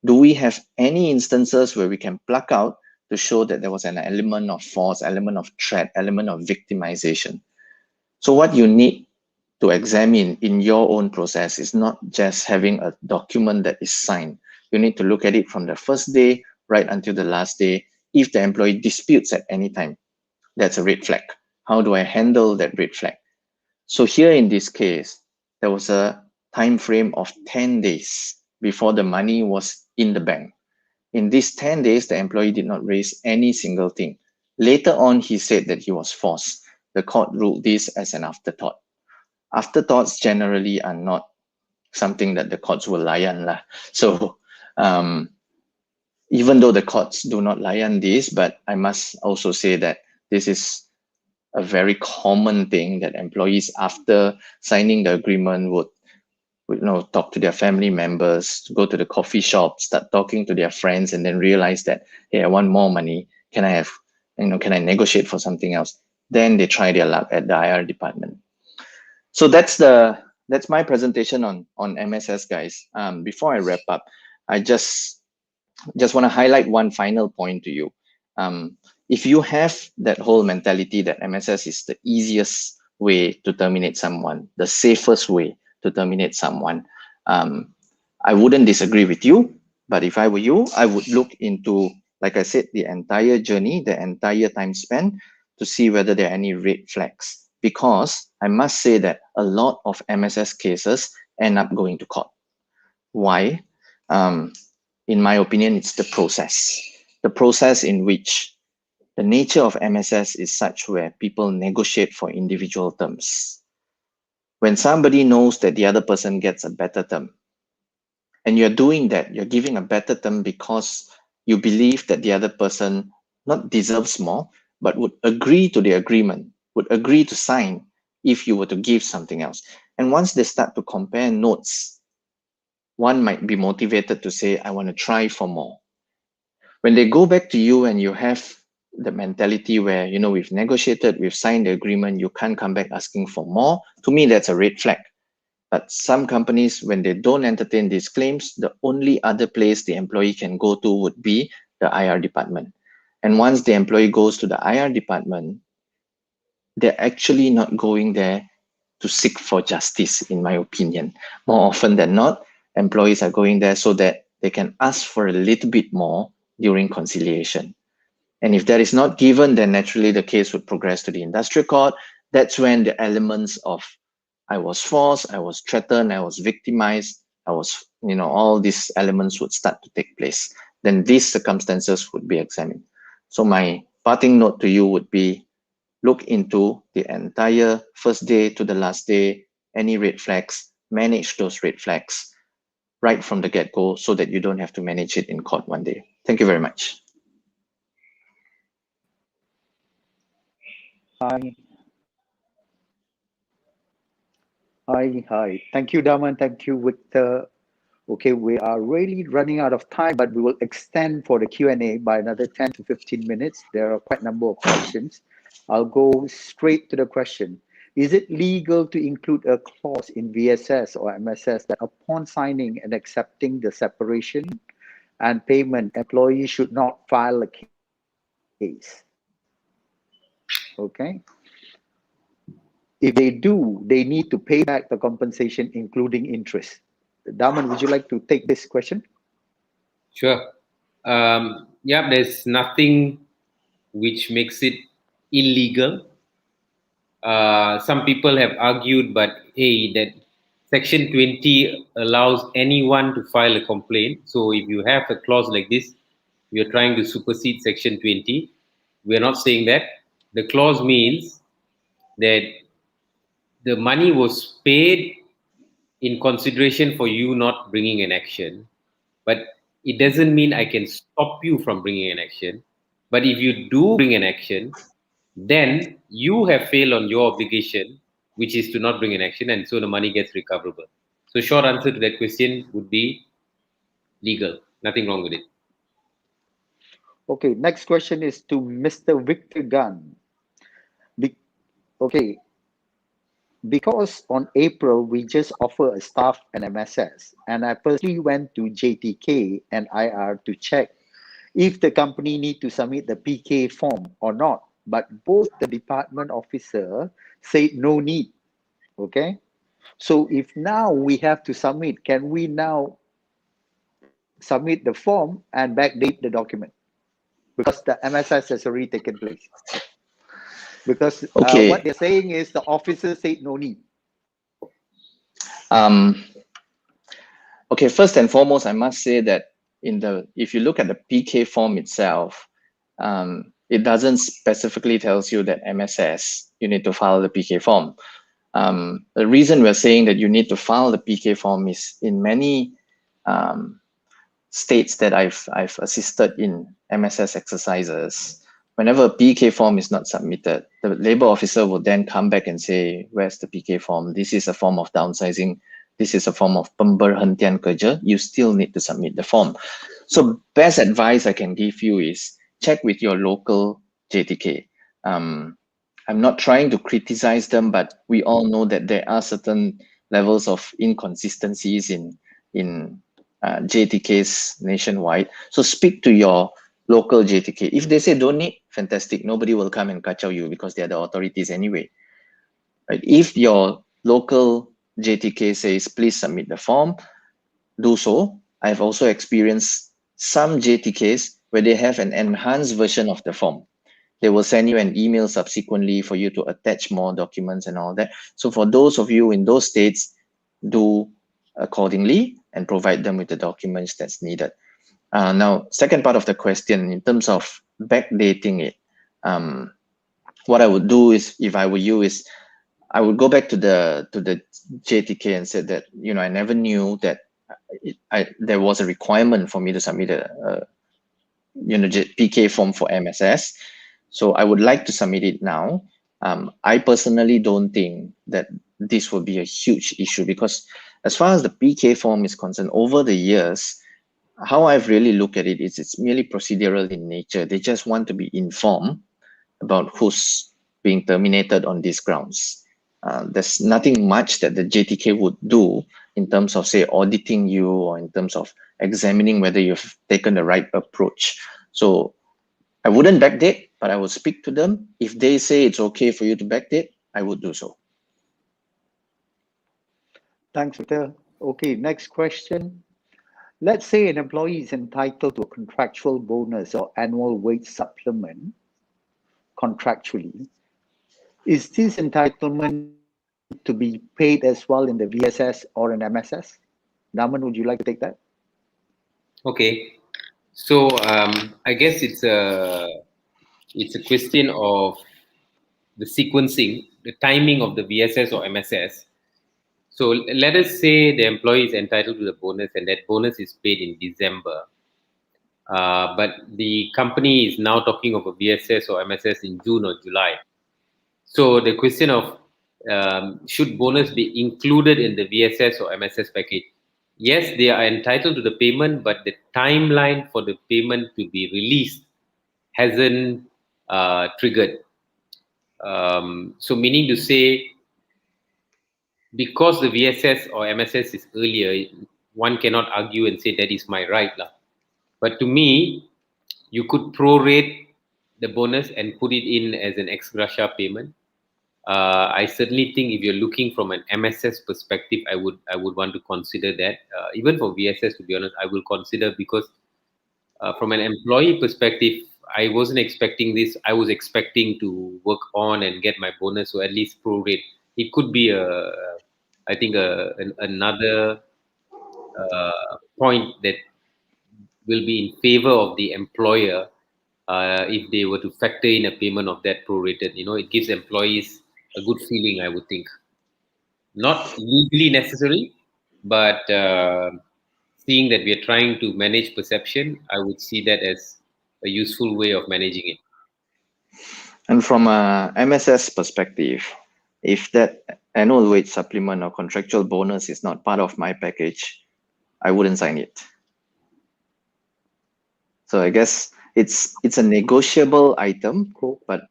Do we have any instances where we can pluck out to show that there was an element of force, element of threat, element of victimization? So what you need to examine in your own process is not just having a document that is signed. You need to look at it from the first day right until the last day. If the employee disputes at any time, that's a red flag. How do I handle that red flag? So here in this case, there was a time frame of 10 days before the money was in the bank. In these 10 days, the employee did not raise any single thing. Later on, he said that he was forced. The court ruled this as an afterthought. Afterthoughts generally are not something that the courts will layan. So Even though the courts do not lie on this, but I must also say that this is a very common thing that employees, after signing the agreement, would talk to their family members, go to the coffee shop, start talking to their friends, and then realize that, hey, I want more money. Can I negotiate for something else? Then they try their luck at the IR department. So that's my presentation on MSS, guys. Before I wrap up, I just want to highlight one final point to you. If you have that whole mentality that MSS is the easiest way to terminate someone, the safest way to terminate someone, I wouldn't disagree with you. But if I were you, I would look into, like I said, the entire journey, the entire time span, to see whether there are any red flags. Because I must say that a lot of MSS cases end up going to court. Why? In my opinion, it's the process. The process in which the nature of MSS is such where people negotiate for individual terms. When somebody knows that the other person gets a better term, and you're doing that, you're giving a better term because you believe that the other person not deserves more, but would agree to the agreement, would agree to sign if you were to give something else. And once they start to compare notes, one might be motivated to say, I want to try for more. When they go back to you and you have the mentality where, we've negotiated, we've signed the agreement, you can't come back asking for more, to me, that's a red flag. But some companies, when they don't entertain these claims, the only other place the employee can go to would be the IR department. And once the employee goes to the IR department, they're actually not going there to seek for justice, in my opinion. More often than not, employees are going there so that they can ask for a little bit more during conciliation. And if that is not given, then naturally the case would progress to the industrial court. That's when the elements of I was forced, I was threatened, I was victimized, all these elements would start to take place. Then these circumstances would be examined. So my parting note to you would be, look into the entire first day to the last day, any red flags, manage those red flags right from the get-go so that you don't have to manage it in court one day. Thank you very much. Hi. Thank you, Daman. Thank you, Victor. Okay, we are really running out of time, but we will extend for the Q&A by another 10 to 15 minutes. There are quite a number of questions. I'll go straight to the question. Is it legal to include a clause in VSS or MSS that upon signing and accepting the separation and payment, employees should not file a case? Okay. If they do, they need to pay back the compensation, including interest. Daman, would you like to take this question? Sure. There's nothing which makes it illegal. Some people have argued, but hey, that Section 20 allows anyone to file a complaint. So if you have a clause like this, you're trying to supersede Section 20. We're not saying that. The clause means that the money was paid in consideration for you not bringing an action, but it doesn't mean I can stop you from bringing an action. But if you do bring an action, then you have failed on your obligation, which is to not bring an action, and so the money gets recoverable. So short answer to that question would be legal. Nothing wrong with it. Okay, next question is to Mr. Victor Gunn. Because on April, we just offer a staff an MSS, and I personally went to JTK and IR to check if the company need to submit the PK form or not. But both the department officer said no need. Okay. So if now we have to submit, can we now submit the form and backdate the document? Because the MSS has already taken place. Because what they're saying is the officer said no need. Okay, first and foremost, I must say that if you look at the PK form itself, it doesn't specifically tells you that MSS, you need to file the PK form. The reason we're saying that you need to file the PK form is in many states that I've assisted in MSS exercises, whenever a PK form is not submitted, the labor officer will then come back and say, where's the PK form? This is a form of downsizing. This is a form of pemberhentian kerja. You still need to submit the form. So best advice I can give you is check with your local JTK. I'm not trying to criticize them, but we all know that there are certain levels of inconsistencies in JTKs nationwide. So speak to your local JTK. If they say don't need, fantastic. Nobody will come and kacau you because they're the authorities anyway. Right? If your local JTK says please submit the form, do so. I've also experienced some JTKs where they have an enhanced version of the form. They will send you an email subsequently for you to attach more documents and all that. So for those of you in those states, do accordingly and provide them with the documents that's needed. Now, second part of the question, in terms of backdating it, what I would do is, if I were you, is I would go back to the JTK and said that, you know, I never knew that there was a requirement for me to submit a PK form for MSS. So I would like to submit it now. I personally don't think that this will be a huge issue, because as far as the PK form is concerned, over the years, how I've really looked at it is it's merely procedural in nature. They just want to be informed about who's being terminated on these grounds. There's nothing much that the JTK would do in terms of, say, auditing you or in terms of examining whether you've taken the right approach. So I wouldn't backdate, but I would speak to them. If they say it's okay for you to backdate, I would do so. Thanks, Victor. Okay, next question. Let's say an employee is entitled to a contractual bonus or annual wage supplement contractually. Is this entitlement to be paid as well in the VSS or an MSS? Naman, would you like to take that? Okay. So I guess it's a question of the sequencing, the timing of the VSS or MSS. So let us say the employee is entitled to the bonus, and that bonus is paid in December. But the company is now talking of a VSS or MSS in June or July. So the question of should bonus be included in the VSS or MSS package? Yes, they are entitled to the payment, but the timeline for the payment to be released hasn't triggered. So meaning to say, because the VSS or MSS is earlier, one cannot argue and say that is my right. But to me, you could prorate the bonus and put it in as an ex gratia payment. I certainly think if you're looking from an MSS perspective, I would want to consider that. Even for VSS, to be honest, I will consider, because from an employee perspective, I wasn't expecting this. I was expecting to work on and get my bonus, so at least prorate. It could be another point that will be in favor of the employer if they were to factor in a payment of that prorated. It gives employees a good feeling, I would think. Not legally necessary, but seeing that we are trying to manage perception, I would see that as a useful way of managing it. And from a MSS perspective, if that annual wage supplement or contractual bonus is not part of my package, I wouldn't sign it. So I guess it's a negotiable item, but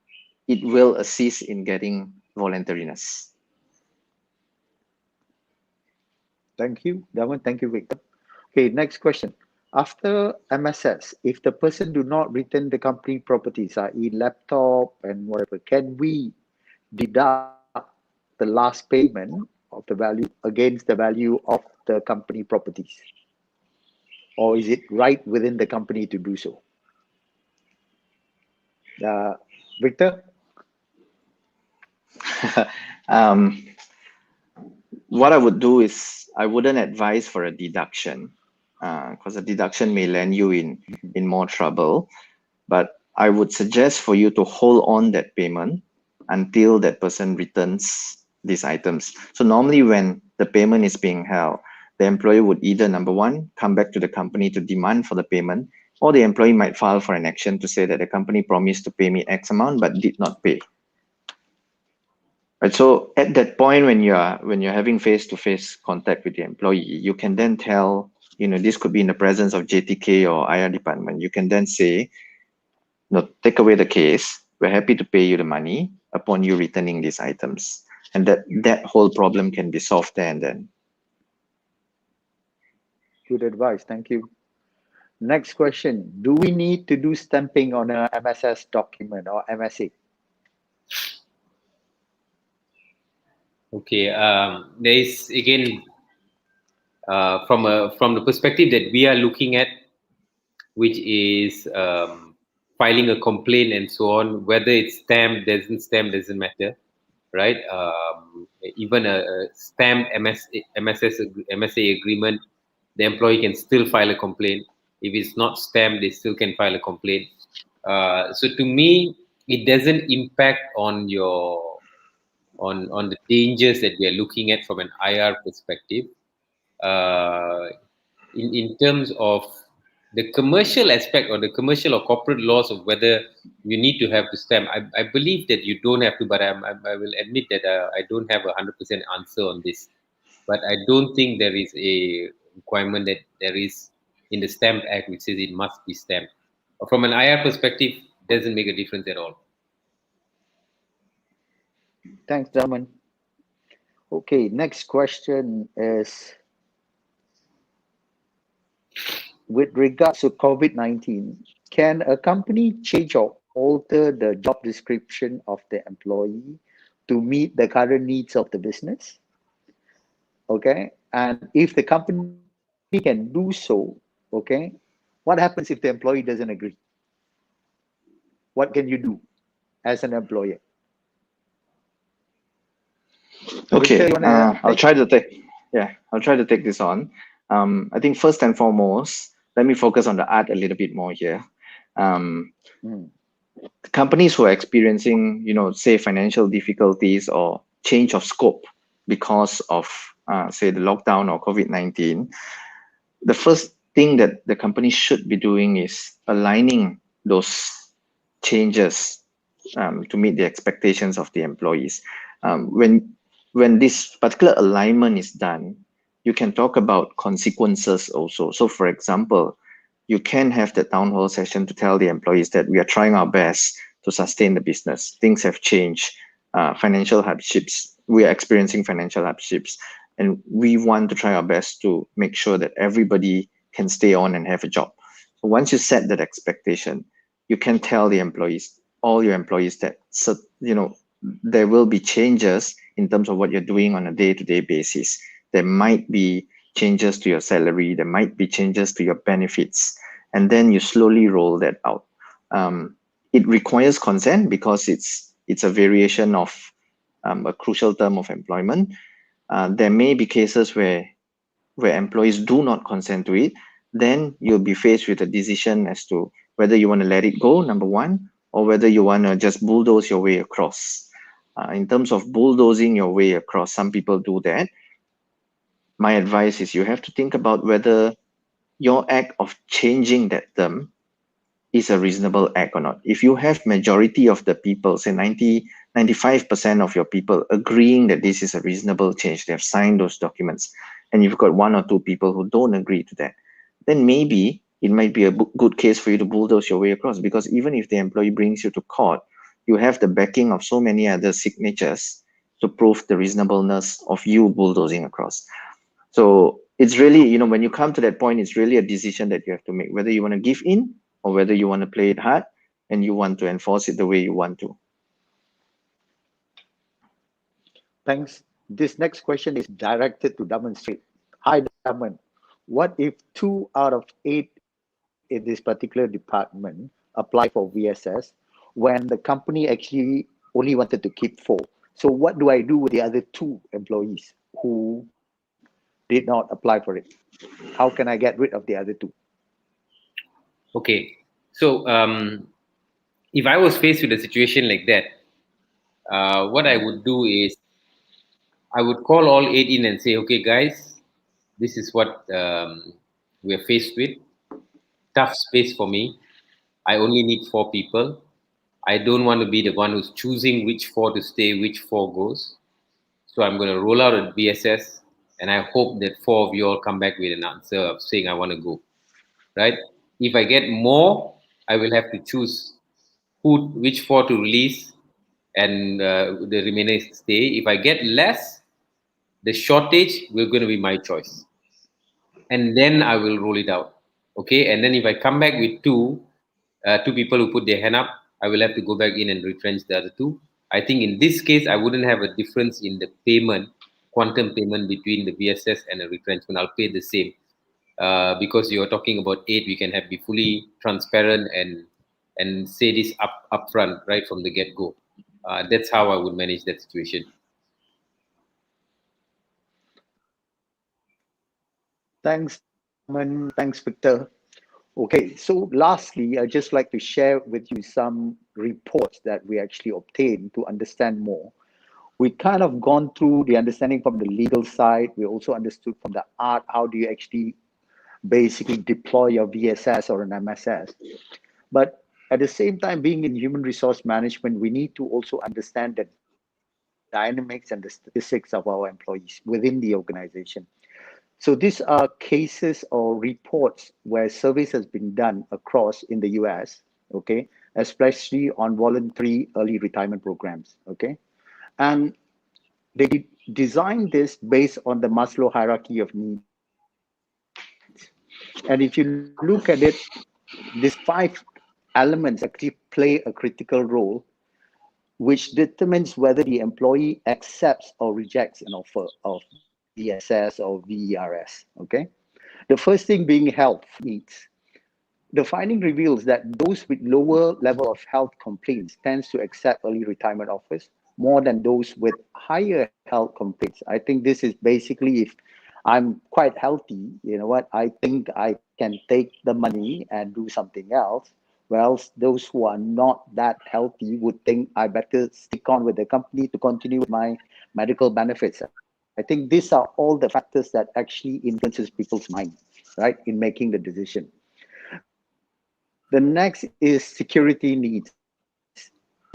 it will assist in getting voluntariness. Thank you, Daman. Thank you, Victor. Okay, next question. After MSS, if the person do not return the company properties, i.e. laptop and whatever, can we deduct the last payment of the value against the value of the company properties? Or is it right within the company to do so? Victor? What I would do is I wouldn't advise for a deduction, because a deduction may land you in more trouble. But I would suggest for you to hold on that payment until that person returns these items. So normally when the payment is being held, the employer would either, number one, come back to the company to demand for the payment, or the employee might file for an action to say that the company promised to pay me X amount but did not pay. Right. So at that point, when you're having face-to-face contact with the employee, you can then tell, this could be in the presence of JTK or IR department. You can then say, no, take away the case. We're happy to pay you the money upon you returning these items, and that whole problem can be solved there and then. Good advice. Thank you. Next question. Do we need to do stamping on a MSS document or MSA? Okay. There is, again, from the perspective that we are looking at, which is filing a complaint and so on, whether it's stamped, doesn't matter, right? Even a stamped MSA agreement, the employee can still file a complaint. If it's not stamped, they still can file a complaint. So to me, it doesn't impact on on the dangers that we are looking at from an IR perspective. In terms of the commercial aspect or the commercial or corporate laws of whether you need to have to stamp, I believe that you don't have to, but I will admit that I don't have 100% answer on this. But I don't think there is a requirement that there is in the Stamp Act which says it must be stamped. From an IR perspective, it doesn't make a difference at all. Thanks, Darman. Okay, next question is, with regards to COVID-19, can a company change or alter the job description of the employee to meet the current needs of the business? Okay, and if the company can do so, okay, what happens if the employee doesn't agree? What can you do as an employer? Okay, I'll try to take this on. I think first and foremost, let me focus on the art a little bit more here. Companies who are experiencing, say, financial difficulties or change of scope because of, say, the lockdown or COVID-19, the first thing that the company should be doing is aligning those changes to meet the expectations of the employees. When this particular alignment is done, you can talk about consequences also. So, for example, you can have the town hall session to tell the employees that we are trying our best to sustain the business. Things have changed, financial hardships. We are experiencing financial hardships, and we want to try our best to make sure that everybody can stay on and have a job. So once you set that expectation, you can tell the employees, all your employees, that there will be changes in terms of what you're doing on a day-to-day basis. There might be changes to your salary, there might be changes to your benefits, and then you slowly roll that out. It requires consent because it's a variation of a crucial term of employment. There may be cases where employees do not consent to it. Then you'll be faced with a decision as to whether you want to let it go, number one, or whether you want to just bulldoze your way across. In terms of bulldozing your way across, some people do that. My advice is you have to think about whether your act of changing that term is a reasonable act or not. If you have majority of the people, say 95% of your people agreeing that this is a reasonable change, they have signed those documents, and you've got one or two people who don't agree to that, then maybe it might be a good case for you to bulldoze your way across, because even if the employee brings you to court, you have the backing of so many other signatures to prove the reasonableness of you bulldozing across. So it's really, when you come to that point, it's really a decision that you have to make, whether you want to give in or whether you want to play it hard and you want to enforce it the way you want to. Thanks. This next question is directed to Daman straight. Hi, Daman. What if 2 out of 8 in this particular department apply for VSS when the company actually only wanted to keep 4? So what do I do with the other 2 employees who did not apply for it? How can I get rid of the other 2? Okay. So if I was faced with a situation like that, what I would do is I would call all 8 in and say, okay, guys, This is what we're faced with. Tough space for me. I only need 4 people. I don't want to be the one who's choosing which 4 to stay, which 4 goes. So I'm going to roll out a VSS, and I hope that 4 of you all come back with an answer of saying I want to go. Right? If I get more, I will have to choose which 4 to release, and the remainder stay. If I get less, the shortage will going to be my choice, and then I will roll it out. Okay, and then if I come back with two people who put their hand up, I will have to go back in and retrench the other 2. I think in this case, I wouldn't have a difference in the payment, quantum payment between the VSS and the retrenchment. I'll pay the same. Because you're talking about 8, we can be fully transparent and say this upfront right from the get go. That's how I would manage that situation. Thanks, Daman. Thanks, Victor. Okay, so lastly, I'd just like to share with you some reports that we actually obtained to understand more. We kind of gone through the understanding from the legal side. We also understood from the art, how do you actually basically deploy your VSS or an MSS. But at the same time, being in human resource management, we need to also understand the dynamics and the statistics of our employees within the organization. So these are cases or reports where surveys has been done across in the US, okay, especially on voluntary early retirement programs, okay. And they designed this based on the Maslow hierarchy of needs. And if you look at it, these 5 elements actually play a critical role, which determines whether the employee accepts or rejects an offer of VSS or VERS. Okay. The first thing being health needs. The finding reveals that those with lower level of health complaints tends to accept early retirement offers more than those with higher health complaints. I think this is basically, if I'm quite healthy, you know what, I think I can take the money and do something else. Whereas those who are not that healthy would think I better stick on with the company to continue with my medical benefits. I think these are all the factors that actually influences people's mind, right, in making the decision. The next is security needs.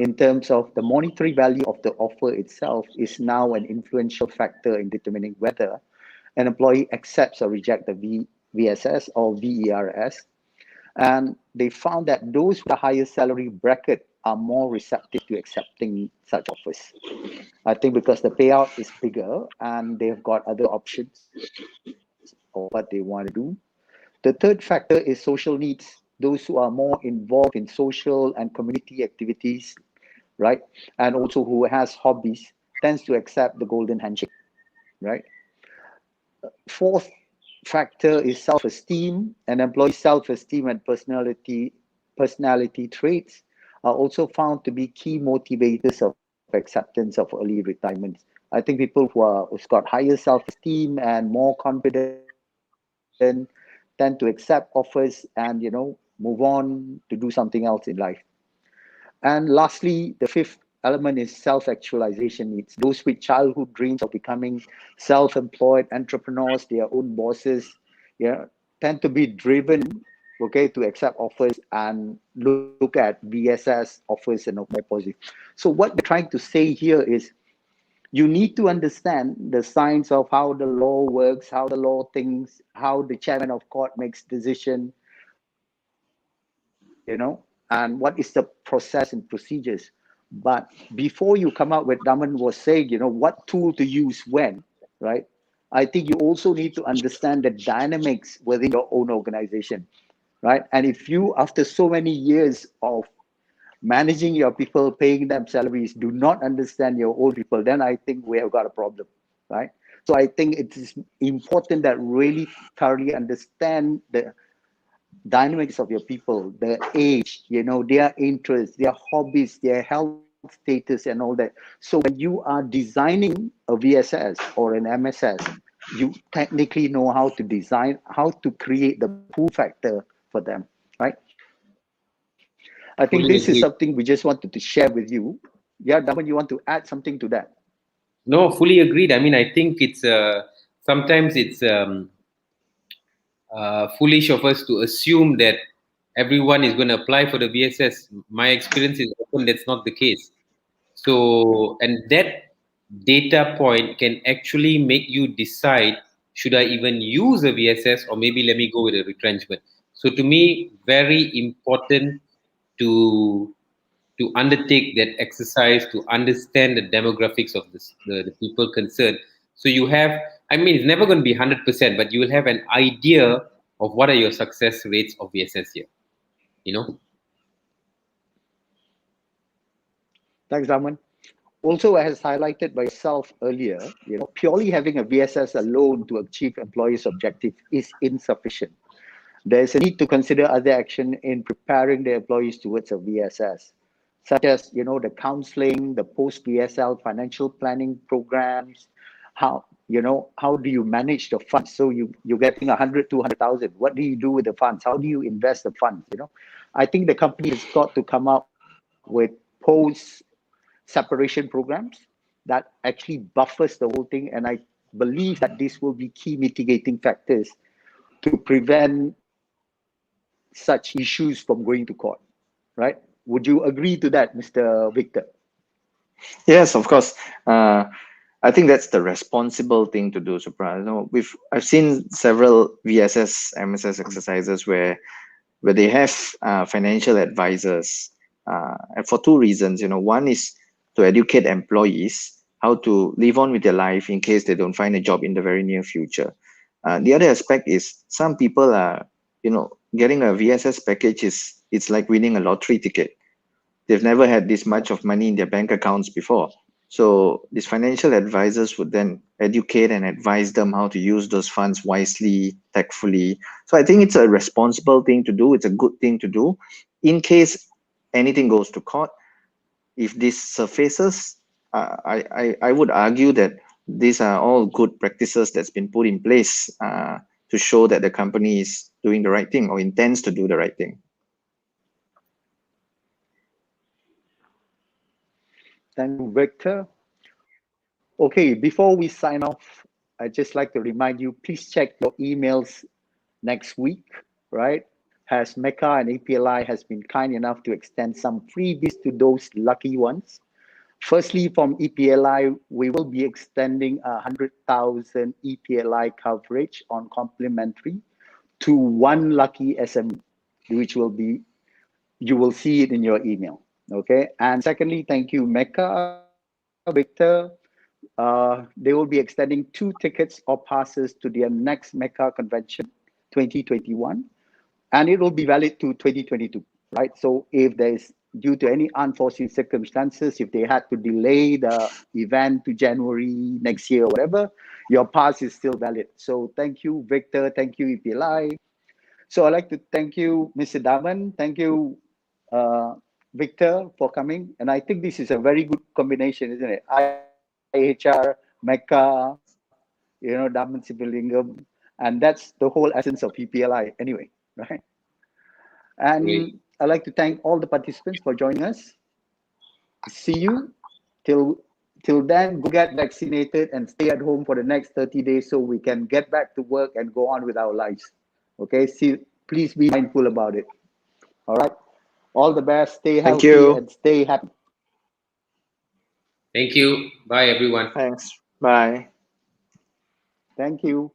In terms of the monetary value of the offer itself is now an influential factor in determining whether an employee accepts or rejects the VSS or VERS. And they found that those with a higher salary bracket are more receptive to accepting such offers. I think because the payout is bigger and they've got other options of what they want to do. The third factor is social needs. Those who are more involved in social and community activities, right? And also who has hobbies tends to accept the golden handshake, right? Fourth factor is self-esteem. An employee's self-esteem and personality traits are also found to be key motivators of acceptance of early retirement. I think people who's got higher self-esteem and more confident tend to accept offers and move on to do something else in life. And lastly, the fifth element is self-actualization needs. Those with childhood dreams of becoming self-employed entrepreneurs, their own bosses, yeah, tend to be driven, okay, to accept offers and look at VSS offers and more positive. So what we're trying to say here is you need to understand the science of how the law works, how the law thinks, how the chairman of court makes decision, and what is the process and procedures. But before you come out with, Daman was saying, what tool to use when, right? I think you also need to understand the dynamics within your own organization, right? And if you, after so many years of managing your people, paying them salaries, do not understand your old people, then I think we have got a problem, right? So I think it is important that really thoroughly understand the dynamics of your people, their age, their interests, their hobbies, their health status, and all that. So when you are designing a VSS or an MSS, you technically know how to design, how to create the pull factor for them, right? I think this is Fully something we agree. just wanted to share with you. Yeah, Daman, you want to add something to that? No, fully agreed. I mean, I think it's sometimes it's foolish of us to assume that everyone is going to apply for the VSS. My experience is often that's not the case. So, and that data point can actually make you decide, should I even use a VSS, or maybe let me go with a retrenchment. So to me, very important to undertake that exercise, to understand the demographics of the people concerned. So you have, I mean, it's never going to be 100%, but you will have an idea of what are your success rates of VSS here, you know? Thanks, Raman. Also, as highlighted by yourself earlier, purely having a VSS alone to achieve employees' objective is insufficient. There is a need to consider other action in preparing the employees towards a VSS, such as the counseling, the post-VSL financial planning programs. How do you manage the funds? So you're getting 100, 200,000. What do you do with the funds? How do you invest the funds? I think the company has got to come up with post-separation programs that actually buffers the whole thing. And I believe that this will be key mitigating factors to prevent such issues from going to court, right? Would you agree to that, Mr. Victor? Yes, of course. I think that's the responsible thing to do, Supra. I've seen several VSS, MSS exercises where they have financial advisors, and for two reasons. One is to educate employees how to live on with their life in case they don't find a job in the very near future. The other aspect is some people are, getting a VSS package it's like winning a lottery ticket. They've never had this much of money in their bank accounts before. So these financial advisors would then educate and advise them how to use those funds wisely, tactfully. So I think it's a responsible thing to do. It's a good thing to do. In case anything goes to court, if this surfaces, I would argue that these are all good practices that's been put in place to show that the company is doing the right thing or intends to do the right thing. Thank you, Victor. Okay, before we sign off, I'd just like to remind you, please check your emails next week, right? As Mecca and APLI has been kind enough to extend some freebies to those lucky ones. Firstly, from EPLI, we will be extending 100,000 EPLI coverage on complimentary to one lucky SME, which will be, you will see it in your email, okay? And secondly, thank you, Mecca, Victor. They will be extending 2 tickets or passes to their next Mecca convention 2021, and it will be valid to 2022, right? So if there is, due to any unforeseen circumstances, if they had to delay the event to January next year or whatever, your pass is still valid. So thank you, Victor. Thank you, EPLI. So I'd like to thank you, Mr. Daman. Thank you, Victor, for coming. And I think this is a very good combination, isn't it? IHR, Mecca, Daman Sibilingam, and that's the whole essence of EPLI anyway, right? And Great. I'd like to thank all the participants for joining us. See you. Till then, go get vaccinated and stay at home for the next 30 days so we can get back to work and go on with our lives. Okay, please be mindful about it. All right. All the best. Stay healthy and stay happy. Thank you. Bye, everyone. Thanks. Bye. Thank you.